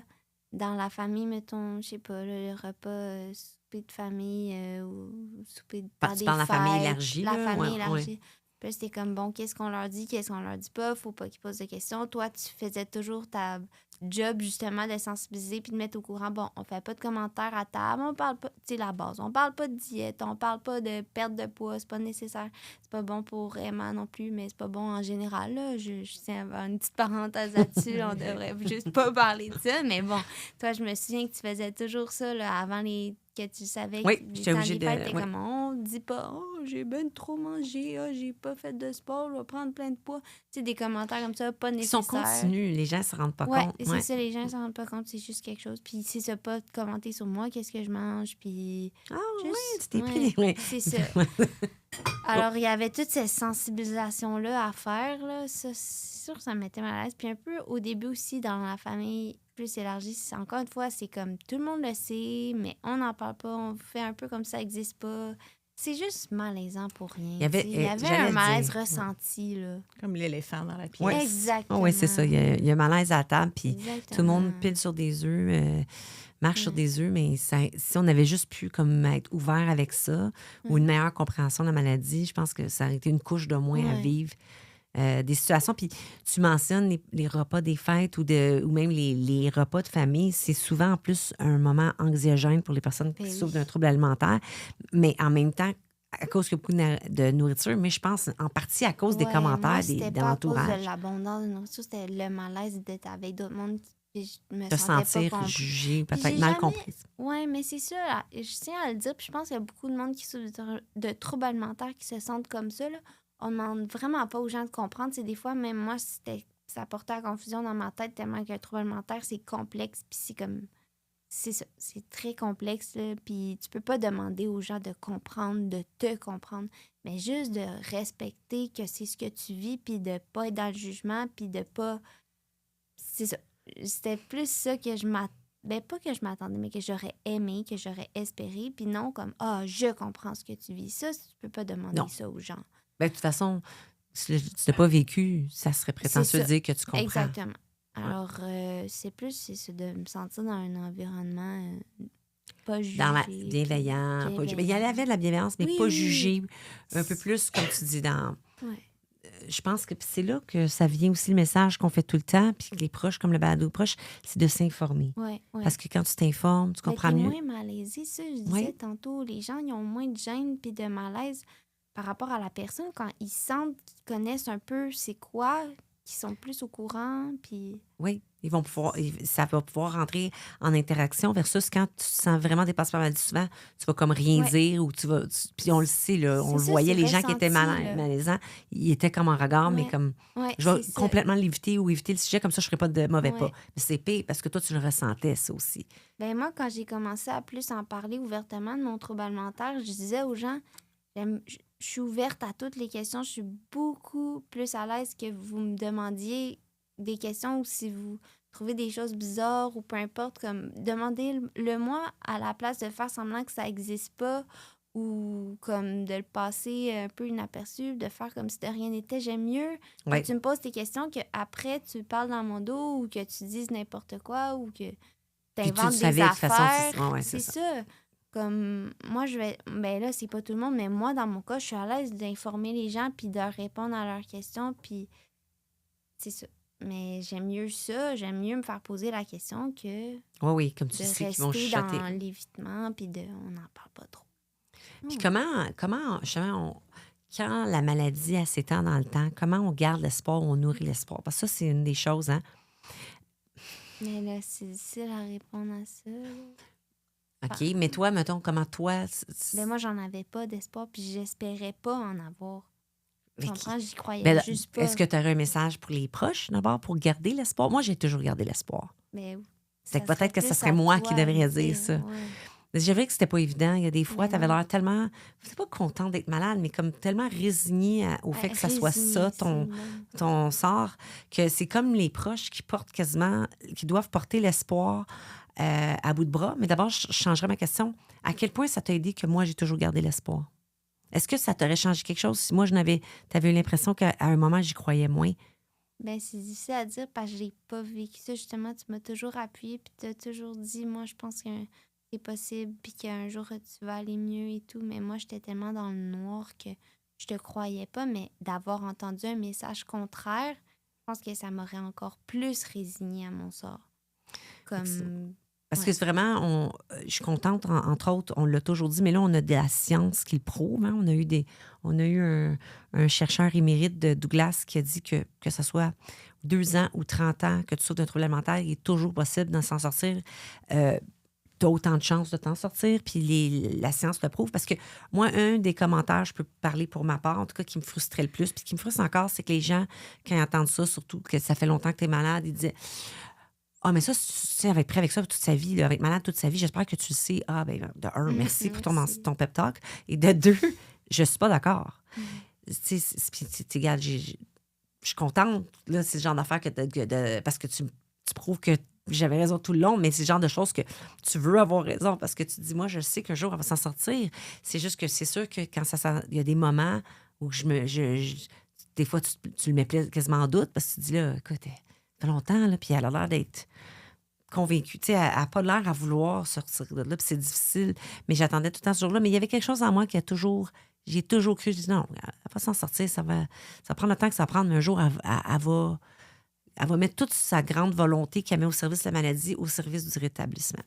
dans la famille, mettons, je sais pas, là, le repas, souper de famille ou souper de par des parles de la famille fêtes, élargie, la là? famille Ouais, élargie. ouais. Puis là, c'était comme, bon, qu'est-ce qu'on leur dit, qu'est-ce qu'on leur dit pas, faut pas qu'ils posent de questions. Toi, tu faisais toujours ta job, justement, de sensibiliser puis de mettre au courant, bon, on fait pas de commentaires à table, on parle pas, tu sais, la base, on parle pas de diète, on parle pas de perte de poids, c'est pas nécessaire, c'est pas bon pour Emma non plus, mais c'est pas bon en général, là. Je tiens à faire une petite parenthèse là-dessus, on devrait juste pas parler de ça, mais bon, toi, je me souviens que tu faisais toujours ça, là, avant que tu savais Oui, que j'étais les temps obligée des fêtes, de... t'es ouais. comme, on dit pas, j'ai ben trop mangé, j'ai pas fait de sport, je vais prendre plein de poids. Tu sais, des commentaires comme ça, pas Ils nécessaires. sont continus, les gens ne se rendent pas Ouais, compte. c'est ça, les gens ne s'en rendent pas compte, c'est juste quelque chose. Puis c'est ça, pas de commenter sur moi, qu'est-ce que je mange, puis... Ah juste, oui, tu t'es ouais, pris... Ouais. c'est ça. Alors, il y avait toute cette sensibilisation-là à faire, là. Ça, c'est sûr que ça me mettait mal à l'aise. Puis un peu au début aussi, dans la famille plus élargie, encore une fois, c'est comme tout le monde le sait, mais on n'en parle pas, on fait un peu comme ça n'existe pas. C'est juste malaisant pour rien. Il y avait un malaise dire, ressenti, là. Comme l'éléphant dans la pièce. Ouais. Exactement. Oui, c'est ça. Il y a malaise à la table, puis Exactement. tout le monde pile sur des œufs, marche sur des œufs, mais si on avait juste pu comme être ouvert avec ça ou une meilleure compréhension de la maladie, je pense que ça aurait été une couche de moins à vivre. Des situations. Puis tu mentionnes les repas des fêtes ou même les repas de famille. C'est souvent en plus un moment anxiogène pour les personnes qui souffrent d'un trouble alimentaire. Mais en même temps, à cause qu'il y a beaucoup de nourriture, mais je pense en partie à cause des Ouais, commentaires moi, c'était de pas à cause de l'entourage. l'abondance de nourriture, c'était le malaise d'être avec d'autres mondes, puis je me Te sentais pas sentir comprise. jugée, Puis peut-être j'ai mal jamais... comprise. Ouais, mais c'est ça, là, je tiens à le dire, puis je pense qu'il y a beaucoup de monde qui souffre de troubles alimentaires qui se sentent comme ça, là. On demande vraiment pas aux gens de comprendre. C'est des fois, même moi, ça portait à confusion dans ma tête tellement qu'un trouble alimentaire, c'est complexe, puis c'est comme... C'est ça, c'est très complexe, là, puis tu peux pas demander aux gens de comprendre, de te comprendre, mais juste de respecter que c'est ce que tu vis, puis de pas être dans le jugement, puis de pas... C'est ça. C'était plus ça que je m'attendais. Ben, pas que je m'attendais, mais que j'aurais aimé, que j'aurais espéré, puis non comme « Ah, je comprends ce que tu vis ». Ça, tu peux pas demander Non. ça aux gens. Ben, de toute façon, si tu n'as pas vécu, ça serait prétentieux de ça. dire que tu comprends. Exactement. Alors, c'est ça, de me sentir dans un environnement pas Dans la jugé. bienveillant. puis Pas il y avait de la bienveillance, mais Oui, pas oui, jugé. Un peu plus, comme tu dis, dans... Ouais. Je pense que c'est là que ça vient aussi le message qu'on fait tout le temps, puis que les proches, comme le balado proche, c'est de s'informer. Ouais. Parce que quand tu t'informes, tu Ben, comprends t'es mieux. moins malaisé, ça, je disais Oui. tantôt. Les gens, ils ont moins de gêne puis de malaise par rapport à la personne quand ils sentent qu'ils connaissent un peu c'est quoi, qu'ils sont plus au courant, puis... Oui, ça va pouvoir rentrer en interaction versus quand tu te sens vraiment dépassé par la maladie, souvent, tu vas comme rien Ouais. dire ou puis on le sait, là, on le C'est ça, voyait, c'est les gens qui étaient ressenti, là. malaisants, ils étaient comme en regard, mais Ouais. comme Ouais, je vais c'est ça. complètement l'éviter ou éviter le sujet, comme ça je ne ferai pas de mauvais pas. Ouais. Mais c'est pire parce que toi, tu le ressentais, ça aussi. Ben moi, quand j'ai commencé à plus en parler ouvertement de mon trouble alimentaire, je disais aux gens, je suis ouverte à toutes les questions, je suis beaucoup plus à l'aise que vous me demandiez des questions ou si vous trouvez des choses bizarres ou peu importe, comme demandez-le moi à la place de faire semblant que ça n'existe pas ou comme de le passer un peu inaperçu, de faire comme si de rien n'était. J'aime mieux quand Oui. tu me poses tes questions qu'après tu parles dans mon dos ou que tu dises n'importe quoi ou que Puis tu t'inventes le des savais de toute façon. affaires. Ouais, C'est ça. ça. Comme moi, je vais. Ben là, c'est pas tout le monde, mais moi, dans mon cas, je suis à l'aise d'informer les gens puis de répondre à leurs questions. Puis c'est ça. Mais j'aime mieux ça. J'aime mieux me faire poser la question que Oui, comme tu de sais qu'ils vont rester chuchoter. dans l'évitement puis on n'en parle pas trop. Puis comment justement, quand la maladie a s'étend dans le temps, comment on garde l'espoir, on nourrit l'espoir? Parce que ça, c'est une des choses, hein? Mais là, c'est difficile à répondre à ça. là. OK, mais toi, mettons, comment toi... Ben moi, j'en avais pas d'espoir puis j'espérais pas en avoir. Tu Mais comprends? J'y croyais Ben, juste pas. est-ce que tu aurais un message pour les proches, d'abord, pour garder l'espoir? Moi, j'ai toujours gardé l'espoir. Mais C'est que ça peut-être que ça plus serait à moi toi qui à devrais le dire ça. ouais. C'est vrai que c'était pas évident. Il y a des fois, Mais tu avais non. l'air tellement... C'est pas content d'être malade, mais comme tellement résigné au fait que ça soit Résigné, ça, c'est le mot. ton sort, que c'est comme les proches qui portent quasiment... qui doivent porter l'espoir à bout de bras. Mais d'abord, je changerais ma question. À quel point ça t'a aidé que moi, j'ai toujours gardé l'espoir? Est-ce que ça t'aurait changé quelque chose si moi, t'avais eu l'impression qu'à un moment, j'y croyais moins? Ben, c'est difficile à dire parce que j'ai pas vécu ça. Justement, tu m'as toujours appuyé puis tu as toujours dit, moi, je pense que c'est possible puis qu'un jour, tu vas aller mieux et tout. Mais moi, j'étais tellement dans le noir que je te croyais pas. Mais d'avoir entendu un message contraire, je pense que ça m'aurait encore plus résignée à mon sort. Comme... Parce Ouais. que vraiment, je suis contente, entre autres, on l'a toujours dit, mais là, on a de la science qui le prouve. Hein? On a eu un chercheur émérite de Douglas qui a dit que ce soit 2 ans ou 30 ans que tu souffres d'un trouble alimentaire, il est toujours possible de s'en sortir. Tu as autant de chances de t'en sortir, puis la science le prouve. Parce que moi, un des commentaires, je peux parler pour ma part, en tout cas, qui me frustrait le plus, puis qui me frustre encore, c'est que les gens, quand ils entendent ça, surtout que ça fait longtemps que tu es malade, ils disaient... Ah, mais ça, si elle va être prêt avec ça toute sa vie, là, avec malade toute sa vie, j'espère que tu le sais. Ah, ben de un, merci pour ton pep talk. Et de 2, je suis pas d'accord. Tu sais, regarde, je suis contente. Là, c'est le genre d'affaire parce que tu prouves que j'avais raison tout le long, mais c'est le genre de choses que tu veux avoir raison parce que tu dis, moi, je sais qu'un jour, elle va s'en sortir. C'est juste que c'est sûr que quand il y a des moments où des fois, tu le mets quasiment en doute parce que tu te dis, là, écoute, ça fait longtemps, là, puis elle a l'air d'être convaincue. Tu sais, elle n'a pas l'air à vouloir sortir de là, puis c'est difficile. Mais j'attendais tout le temps ce jour-là. Mais il y avait quelque chose en moi qui j'ai toujours cru. Je dis non, elle va s'en sortir. Ça va prendre le temps que ça va prendre, mais un jour, elle va mettre toute sa grande volonté qu'elle met au service de la maladie au service du rétablissement.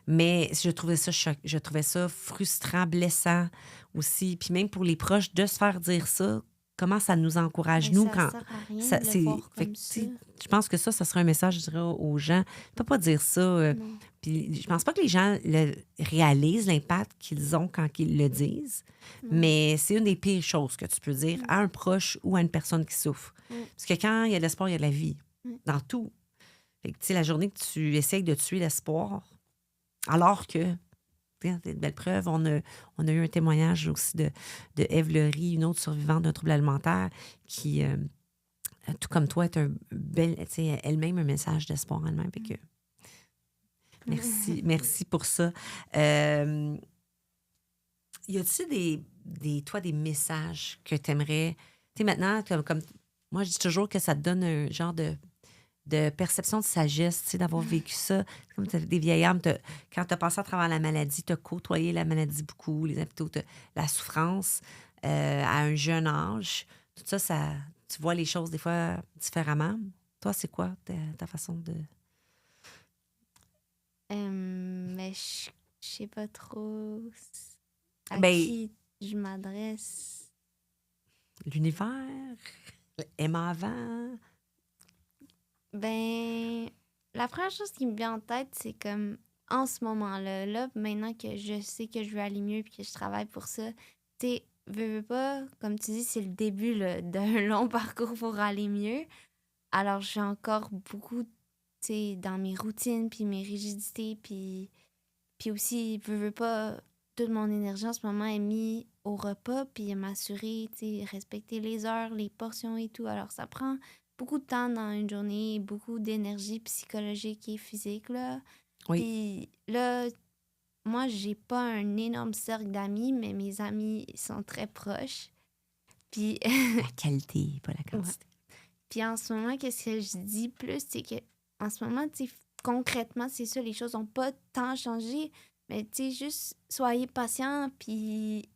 Mais je trouvais ça je trouvais ça frustrant, blessant aussi. Puis même pour les proches, de se faire dire ça, comment ça nous encourage, Mais nous, ça quand... sert à rien Ça, de le c'est, voir fait comme que, tu ça. sais, je pense que ça serait un message, je dirais, aux gens. Tu peux pas dire ça. Non. Puis je pense pas que les gens réalisent l'impact qu'ils ont quand ils le disent, Non. mais c'est une des pires choses que tu peux dire Mm. à un proche ou à une personne qui souffre. Mm. Parce que quand il y a de l'espoir, il y a de la vie. Mm. Dans tout. Fait que, tu sais, la journée que tu essayes de tuer l'espoir, alors que, tu sais, c'est une belle preuve, on a eu un témoignage aussi de Ève Lery, une autre survivante d'un trouble alimentaire, qui, tout comme toi, est tu sais, elle-même un message d'espoir elle-même. Fait que, merci pour ça. Y a-tu des messages que tu aimerais... Tu sais, maintenant, comme moi, je dis toujours que ça te donne un genre de perception de sagesse, tu sais, d'avoir vécu ça. C'est comme des vieilles âmes. Quand tu as passé à travers la maladie, tu as côtoyé la maladie beaucoup, les hôpitaux, la souffrance à un jeune âge. Tout ça, tu vois les choses des fois différemment. Toi, c'est quoi ta façon de... Mais je sais pas trop à Ben, qui je m'adresse. l'univers, Emma avant. Ben, la première chose qui me vient en tête, c'est comme en ce moment-là, maintenant que je sais que je veux aller mieux et que je travaille pour ça, tu sais, veux pas, comme tu dis, c'est le début là, d'un long parcours pour aller mieux. Alors, j'ai encore beaucoup, tu sais, dans mes routines, puis mes rigidités, puis aussi, veux pas, toute mon énergie en ce moment est mise au repas, puis à m'assurer, tu sais, respecter les heures, les portions et tout. Alors, ça prend beaucoup de temps dans une journée, beaucoup d'énergie psychologique et physique, là. Oui. Puis là, moi, j'ai pas un énorme cercle d'amis, mais mes amis sont très proches. Puis La qualité, pas la quantité. Puis en ce moment, qu'est-ce que je dis plus, c'est que en ce moment, tu sais, concrètement, c'est ça, les choses n'ont pas tant changé. Mais tu sais, juste soyez patient, puis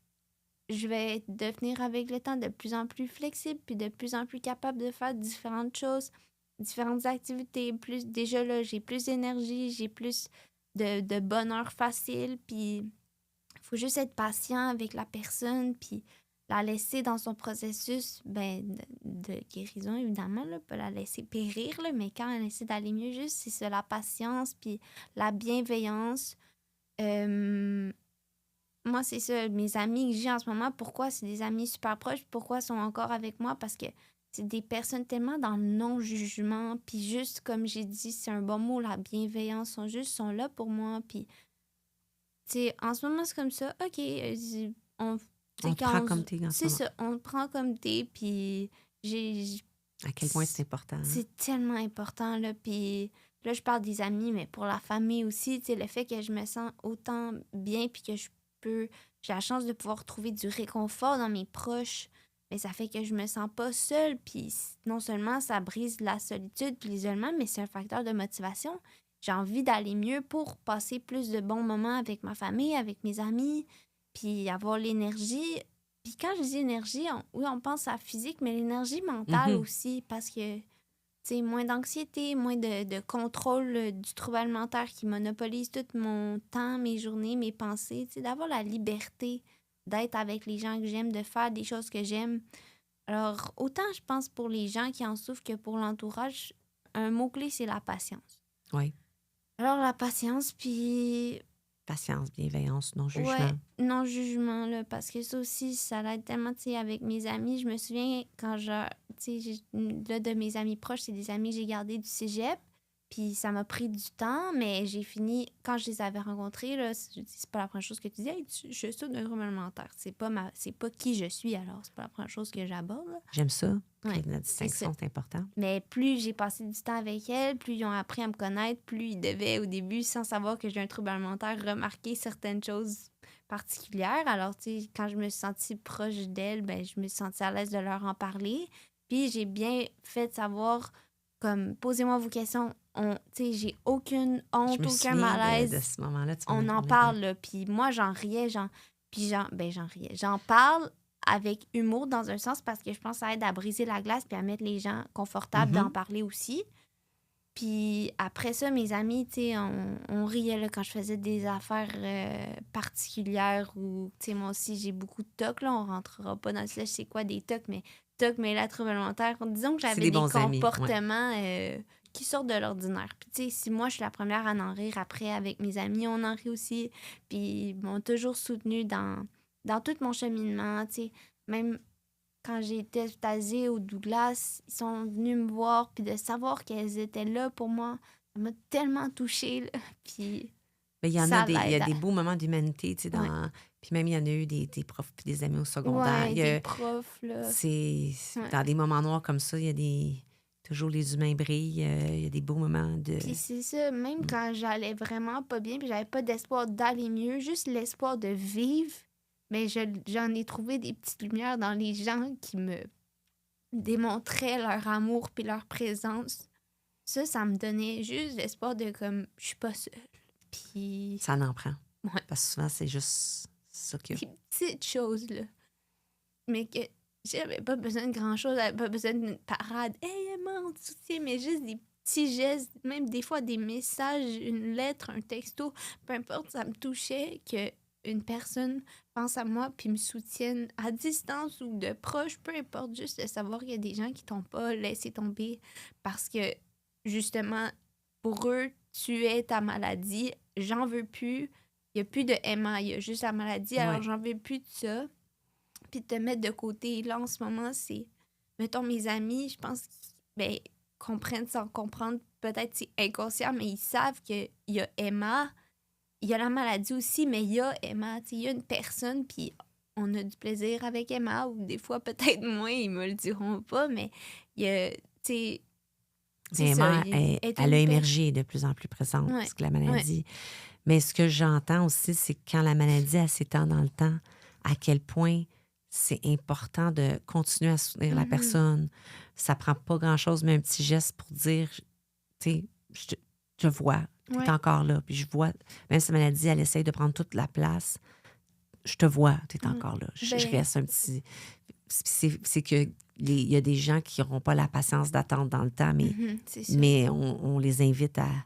je vais devenir avec le temps de plus en plus flexible, puis de plus en plus capable de faire différentes choses, différentes activités. Déjà là, j'ai plus d'énergie, j'ai plus de bonheur facile, puis il faut juste être patient avec la personne, puis la laisser dans son processus de guérison, évidemment, là, pas la laisser périr, là, mais quand elle essaie d'aller mieux, juste, c'est ça, la patience, puis la bienveillance. Moi, c'est ça, mes amis que j'ai en ce moment, pourquoi c'est des amis super proches, pourquoi ils sont encore avec moi, parce que c'est des personnes tellement dans le non-jugement, puis juste, comme j'ai dit, c'est un bon mot, la bienveillance, sont là pour moi, puis tu sais, en ce moment, c'est comme ça. OK, on On te prend comme t'es en ce c'est moment. ça, on te prend comme t'es, puis À quel point c'est important. Hein? c'est tellement important, là. Puis là, je parle des amis, mais pour la famille aussi, tu sais, le fait que je me sens autant bien, puis que j'ai la chance de pouvoir trouver du réconfort dans mes proches, mais ça fait que je me sens pas seule, puis non seulement ça brise la solitude puis l'isolement, mais c'est un facteur de motivation. J'ai envie d'aller mieux pour passer plus de bons moments avec ma famille, avec mes amis, puis avoir l'énergie. Puis quand je dis énergie, oui, on pense à physique, mais l'énergie mentale Mhm. aussi, parce que, tu sais, moins d'anxiété, moins de contrôle du trouble alimentaire qui monopolise tout mon temps, mes journées, mes pensées, tu sais, d'avoir la liberté d'être avec les gens que j'aime, de faire des choses que j'aime. Alors, autant je pense pour les gens qui en souffrent que pour l'entourage, un mot-clé, c'est la patience. Oui. Alors, la patience, puis Patience, bienveillance, non-jugement. ouais, non-jugement, là, parce que ça aussi, ça l'aide tellement, tu sais, avec mes amis. Je me souviens quand tu sais, là, de mes amis proches, c'est des amis que j'ai gardés du cégep, puis ça m'a pris du temps, mais j'ai fini, quand je les avais rencontrés, là, c'est pas la première chose que tu dis, hey, je souffre d'un trouble alimentaire. C'est pas qui je suis, alors, c'est pas la première chose que j'aborde, là. J'aime ça. Ouais, La distinction, c'est important. Mais plus j'ai passé du temps avec elles, plus ils ont appris à me connaître, plus ils devaient, au début, sans savoir que j'ai un trouble alimentaire, remarquer certaines choses particulières. Alors, tu sais, quand je me suis sentie proche d'elles, ben, je me suis sentie à l'aise de leur en parler. Puis j'ai bien fait savoir, comme, posez-moi vos questions. Tu sais, j'ai aucune Je honte, me aucun souviens malaise. de ce moment-là. On en parle, là. Puis moi, j'en riais, j'en riais. J'en parle avec humour dans un sens parce que je pense que ça aide à briser la glace puis à mettre les gens confortables d'en parler aussi. Puis après ça, mes amis, tu sais, on riait là, quand je faisais des affaires particulières ou, tu sais, moi aussi, j'ai beaucoup de tocs, là. On rentrera pas dans le slash, c'est quoi des tocs, mais tocs mêlés à troubles alimentaires. Disons que C'est j'avais des des bons amis, ouais. comportements qui sortent de l'ordinaire. Puis, tu sais, si moi, je suis la première à en rire, après, avec mes amis, on en rit aussi. Puis, ils m'ont toujours soutenue dans tout mon cheminement, tu sais. Même quand j'ai été hospitalisée au Douglas, ils sont venus me voir, puis de savoir qu'elles étaient là pour moi, ça m'a tellement touchée, là. Puis Mais il y ça il y a l'aide. des beaux moments d'humanité, tu sais, Ouais. puis même, il y en a eu des profs puis des amis au secondaire. Ouais, des profs, là. C'est Ouais. dans des moments noirs comme ça, il y a toujours les humains brillent, il y a des beaux moments de... Puis c'est ça, même quand j'allais vraiment pas bien, puis j'avais pas d'espoir d'aller mieux, juste l'espoir de vivre, mais j'en ai trouvé des petites lumières dans les gens qui me démontraient leur amour puis leur présence. Ça me donnait juste l'espoir de comme, je suis pas seule. Puis Ça en prend. Ouais. Parce que souvent, c'est juste ça qu'il y a. des petites choses, là. Mais que j'avais pas besoin de grand-chose, j'avais pas besoin d'une parade. Hey, Emma, on te soutient, mais juste des petits gestes, même des fois des messages, une lettre, un texto, peu importe, ça me touchait que une personne pense à moi puis me soutienne à distance ou de proche, peu importe, juste de savoir qu'il y a des gens qui t'ont pas laissé tomber parce que, justement, pour eux, tu es ta maladie, j'en veux plus, il y a plus de Emma, il y a juste la maladie, alors Ouais. j'en veux plus de ça. Puis de te mettre de côté. Là, en ce moment, c'est... Mettons, mes amis, je pense qu'ils comprennent sans comprendre. Peut-être c'est inconscient, mais ils savent qu'il y a Emma. Il y a la maladie aussi, mais il y a Emma. Tu sais, il y a une personne, puis on a du plaisir avec Emma. Ou des fois, peut-être moins, ils me le diront pas, mais il y a... Tu sais, c'est Mais ça. Emma, elle a émergé de plus en plus présente, Ouais, parce que la maladie... Mais ce que j'entends aussi, c'est que quand la maladie, elle s'étend dans le temps, à quel point c'est important de continuer à soutenir la Mhm. personne. Ça prend pas grand-chose, mais un petit geste pour dire, tu sais, je vois, tu es Ouais. encore là. Puis je vois, même si la maladie, elle essaye de prendre toute la place, je te vois, tu es Mhm. encore là. Je Ben- reste un petit... C'est que il y a des gens qui n'auront pas la patience d'attendre dans le temps, Mhm, c'est ça. mais on les invite à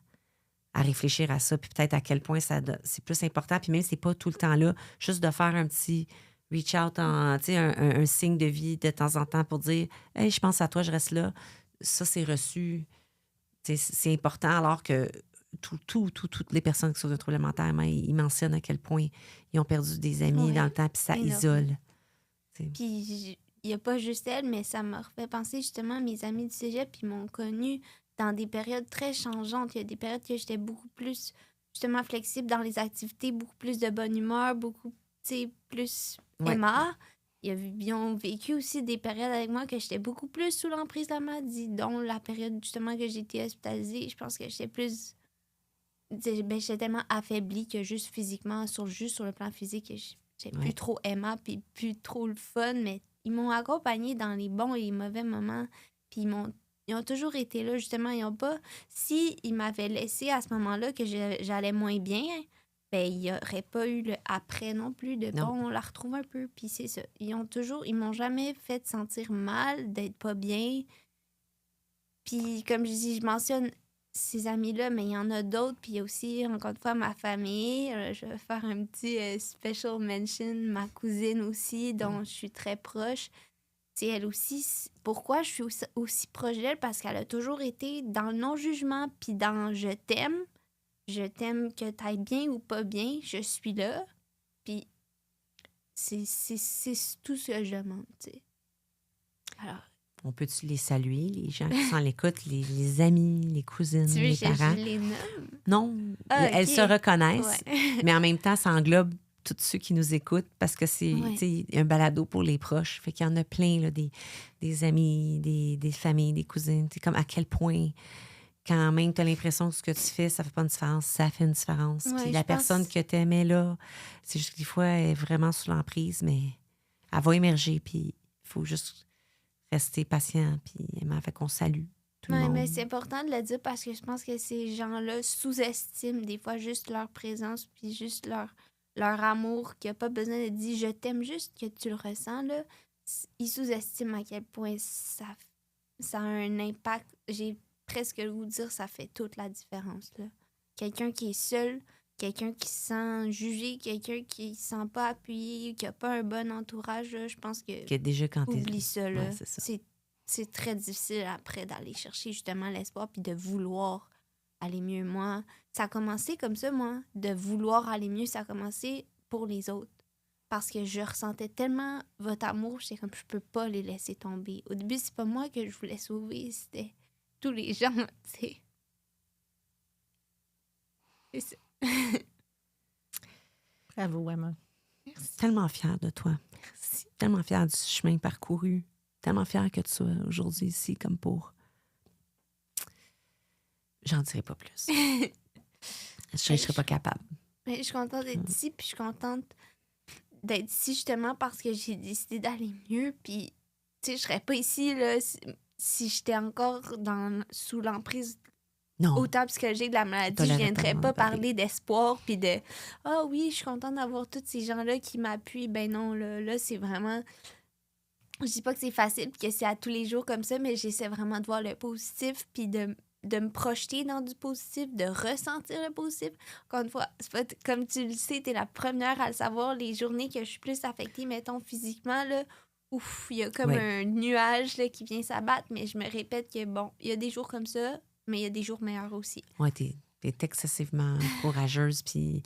réfléchir à ça, puis peut-être à quel point c'est plus important. Puis même si c'est pas tout le temps là, juste de faire un petit reach out, tu sais, un signe de vie de temps en temps pour dire « Hey, je pense à toi, je reste là », ça, c'est reçu. Tu sais, c'est important, alors que toutes les personnes qui sont de troubles alimentaires, ils mentionnent à quel point ils ont perdu des amis Ouais, dans le temps, puis ça énorme. isole. Puis il n'y a pas juste elle, mais ça m'a refait penser justement à mes amis du cégep, puis ils m'ont connue dans des périodes très changeantes. Il y a des périodes que j'étais beaucoup plus justement flexible dans les activités, beaucoup plus de bonne humeur, beaucoup, tu sais, plus Ouais. Emma. Ils ont vécu aussi des périodes avec moi que j'étais beaucoup plus sous l'emprise de la maladie, dont la période justement que j'ai été hospitalisée. Je pense que j'étais plus... j'étais tellement affaiblie que juste physiquement, juste sur le plan physique, j'ai Ouais. plus trop Emma, puis plus trop le fun, mais ils m'ont accompagnée dans les bons et les mauvais moments, puis ils ont toujours été là, justement. Ils ont pas... Si ils m'avaient laissé à ce moment-là que j'allais moins bien, ben il n'y aurait pas eu le après non plus de Non. bon, on la retrouve un peu, puis c'est ça. Ils m'ont jamais fait sentir mal d'être pas bien. Puis comme je dis, je mentionne ces amis-là, mais il y en a d'autres. Puis il y a aussi, encore une fois, ma famille. Je vais faire un petit special mention. Ma cousine aussi, dont je suis très proche. C'est elle aussi. Pourquoi je suis aussi proche d'elle? Parce qu'elle a toujours été dans le non-jugement, puis dans je t'aime. Je t'aime que t'ailles bien ou pas bien. Je suis là. Puis c'est tout ce que je demande, tu sais. Alors, On peut-tu les saluer, les gens qui sont à l'écoute, les amis, les cousines, tu veux les que parents? je les nomme? Non, Ah, elles ok. se reconnaissent, Ouais. mais en même temps, ça englobe tous ceux qui nous écoutent parce que c'est Ouais. tu sais, un balado pour les proches. Fait qu'il y en a plein, là, des amis, des familles, des cousines. C'est comme à quel point, quand même, tu as l'impression que ce que tu fais, ça fait pas une différence, ça fait une différence. Ouais, Puis la je personne pense- que tu aimais là, c'est juste que des fois, elle est vraiment sous l'emprise, mais elle va émerger, puis il faut juste rester patient, puis fait qu'on salue tout le Ouais, monde. mais c'est important de le dire parce que je pense que ces gens-là sous-estiment des fois juste leur présence puis juste leur amour, qu'il n'y a pas besoin de dire je t'aime, juste que tu le ressens, là. Ils sous-estiment à quel point ça a un impact. J'ai presque le goût de dire ça fait toute la différence, là. Quelqu'un qui est seul, quelqu'un qui se sent jugé, quelqu'un qui se sent pas appuyé, qui a pas un bon entourage, là, je pense que Que déjà, quand t'es... oublie ça, là. Ouais, c'est ça. C'est très difficile après d'aller chercher justement l'espoir puis de vouloir aller mieux. Moi, ça a commencé comme ça, moi, de vouloir aller mieux, ça a commencé pour les autres. Parce que je ressentais tellement votre amour, j'étais comme, je peux pas les laisser tomber. Au début, c'est pas moi que je voulais sauver, c'était tous les gens, tu sais. C'est ça. Bravo, Emma. Merci. Tellement fière de toi. Merci. Tellement fière du chemin parcouru. Tellement fière que tu sois aujourd'hui ici comme pour... J'en dirai pas plus. Je serais pas capable. Mais je suis contente d'être ici, puis je suis contente d'être ici justement parce que j'ai décidé d'aller mieux, puis tu sais, je serais pas ici là, si j'étais encore sous l'emprise Non. autant psychologique de la maladie. T'as Je la viendrais réponse, pas pareil. parler d'espoir, puis de « Ah oui, je suis contente d'avoir tous ces gens-là qui m'appuient. » Ben non, là c'est vraiment... Je dis pas que c'est facile, puis que c'est à tous les jours comme ça, mais j'essaie vraiment de voir le positif, puis de me projeter dans du positif, de ressentir le positif. Encore une fois, c'est pas comme tu le sais, t'es la première à le savoir, les journées que je suis plus affectée, mettons, physiquement, là, ouf, il y a comme Ouais. un nuage là, qui vient s'abattre, mais je me répète que, bon, il y a des jours comme ça, mais il y a des jours meilleurs aussi. Ouais, t'es excessivement courageuse, puis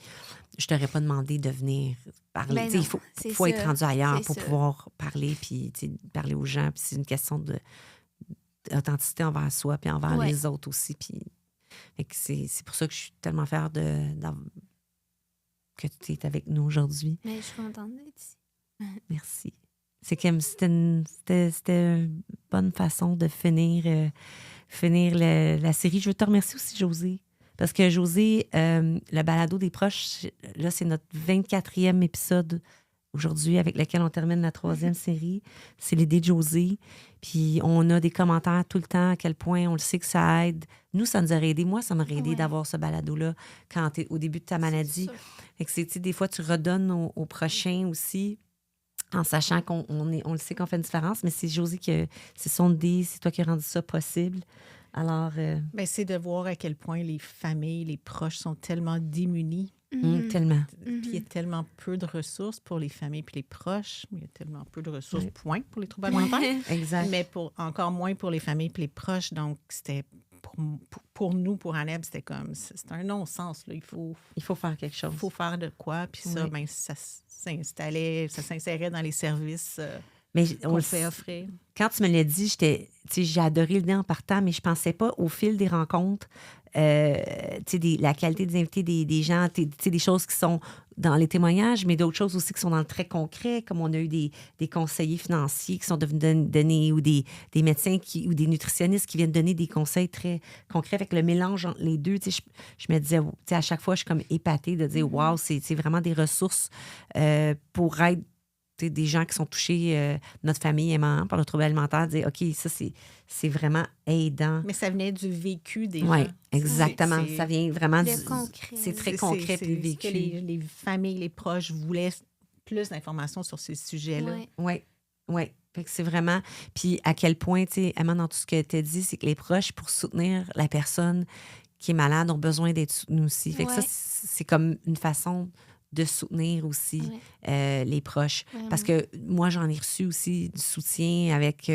je t'aurais pas demandé de venir parler. Ben Tu sais, non, il c'est faut être ça, rendu ailleurs c'est pour ça. pouvoir parler, puis tu sais, parler aux gens. Puis c'est une question d'authenticité envers soi, puis envers Ouais. les autres aussi. Puis fait que c'est pour ça que je suis tellement fière que tu es avec nous aujourd'hui. Mais je suis contente d'être ici. Merci. C'est comme c'était une bonne façon de finir la série. Je veux te remercier aussi, Josée. Parce que Josée, le balado des proches, là, c'est notre 24e épisode aujourd'hui avec lequel on termine la 3e série. C'est l'idée de Josée. Puis on a des commentaires tout le temps à quel point on le sait que ça aide. Nous, ça nous aurait aidé. Moi, ça m'aurait aidé Ouais. d'avoir ce balado-là quand t'es au début de ta maladie. Fait que c'est, tu sais, des fois, tu redonnes aux prochains aussi en sachant qu'on le sait qu'on fait une différence, mais c'est Josée c'est son idée, c'est toi qui as rendu ça possible. Alors, Ben, c'est de voir à quel point les familles, les proches sont tellement démunis. tellement. Puis il y a tellement peu de ressources pour les familles puis les proches. Il y a tellement peu de ressources, Oui. point, pour les troubles alimentaires. Exact. Mais encore moins pour les familles puis les proches. Donc, c'était pour nous, pour Aneb, c'était comme... C'est un non-sens. Là. Il faut faire quelque chose. faut faire de quoi. Puis ça, Oui. ben, ça s'insérait dans les services Mais qu'on fait offrir. quand tu me l'as dit, j'ai adoré l'idée en partant, mais je pensais pas au fil des rencontres, la qualité des invités, des gens, des choses qui sont dans les témoignages, mais d'autres choses aussi qui sont dans le très concret, comme on a eu des conseillers financiers qui sont devenus donner ou des médecins ou des nutritionnistes qui viennent donner des conseils très concrets. Avec le mélange entre les deux, je me disais, à chaque fois, je suis comme épatée de dire, wow, c'est vraiment des ressources pour être des gens qui sont touchés, notre famille aimant par le trouble alimentaire, dire OK, ça, c'est vraiment aidant. Mais ça venait du vécu des Oui, gens. exactement. C'est- Ça vient vraiment du. concret. C'est très concret puis ce vécu. que les familles, les proches voulaient plus d'informations sur ces sujets-là. Ouais. Oui, oui. Fait que c'est vraiment. Puis à quel point, tu sais, Emma, dans tout ce que tu as dit, c'est que les proches, pour soutenir la personne qui est malade, ont besoin d'être soutenus aussi. Fait que ça, Ouais. c'est comme une façon de soutenir aussi les proches. Vraiment. Parce que moi, j'en ai reçu aussi du soutien avec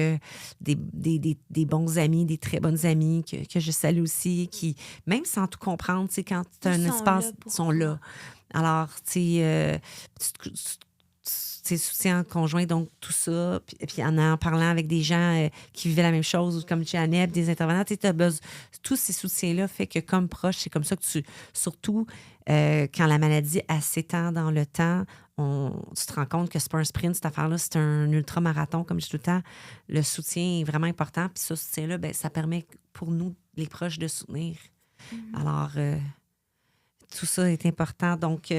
des bons amis, des très bonnes amies que je salue aussi, qui, même sans tout comprendre, tu sais, quand tu as un Ils sont espace, là pour ils sont toi. là. Alors, tu sais, soutien conjoint, donc tout ça. Puis en parlant avec des gens qui vivaient la même chose, comme chez Aneb, des intervenants, tu as besoin. Tous ces soutiens-là fait que comme proche, c'est comme ça que surtout quand la maladie s'étend dans le temps, tu te rends compte que c'est pas un sprint, cette affaire-là, c'est un ultramarathon, comme je dis tout le temps. Le soutien est vraiment important. Puis ce soutien-là, ben, ça permet pour nous, les proches, de soutenir. Alors, tout ça est important. Donc,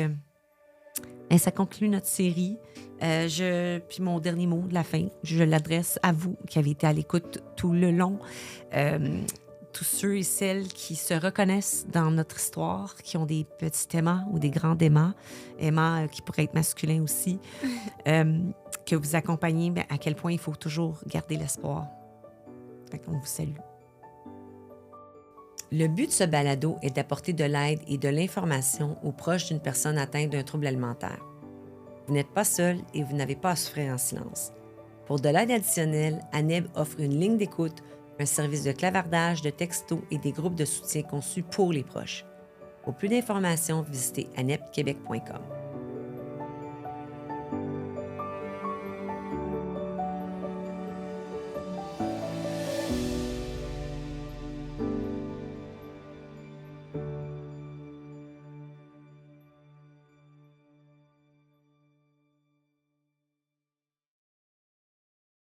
ça conclut notre série. Puis mon dernier mot de la fin, je l'adresse à vous qui avez été à l'écoute tout le long. Tous ceux et celles qui se reconnaissent dans notre histoire, qui ont des petits Emma ou des grands Emma qui pourraient être masculins aussi, que vous accompagnez, à quel point il faut toujours garder l'espoir. Fait qu'on vous salue. Le but de ce balado est d'apporter de l'aide et de l'information aux proches d'une personne atteinte d'un trouble alimentaire. Vous n'êtes pas seul et vous n'avez pas à souffrir en silence. Pour de l'aide additionnelle, ANEB offre une ligne d'écoute, un service de clavardage, de texto et des groupes de soutien conçus pour les proches. Pour plus d'informations, visitez anebquebec.com.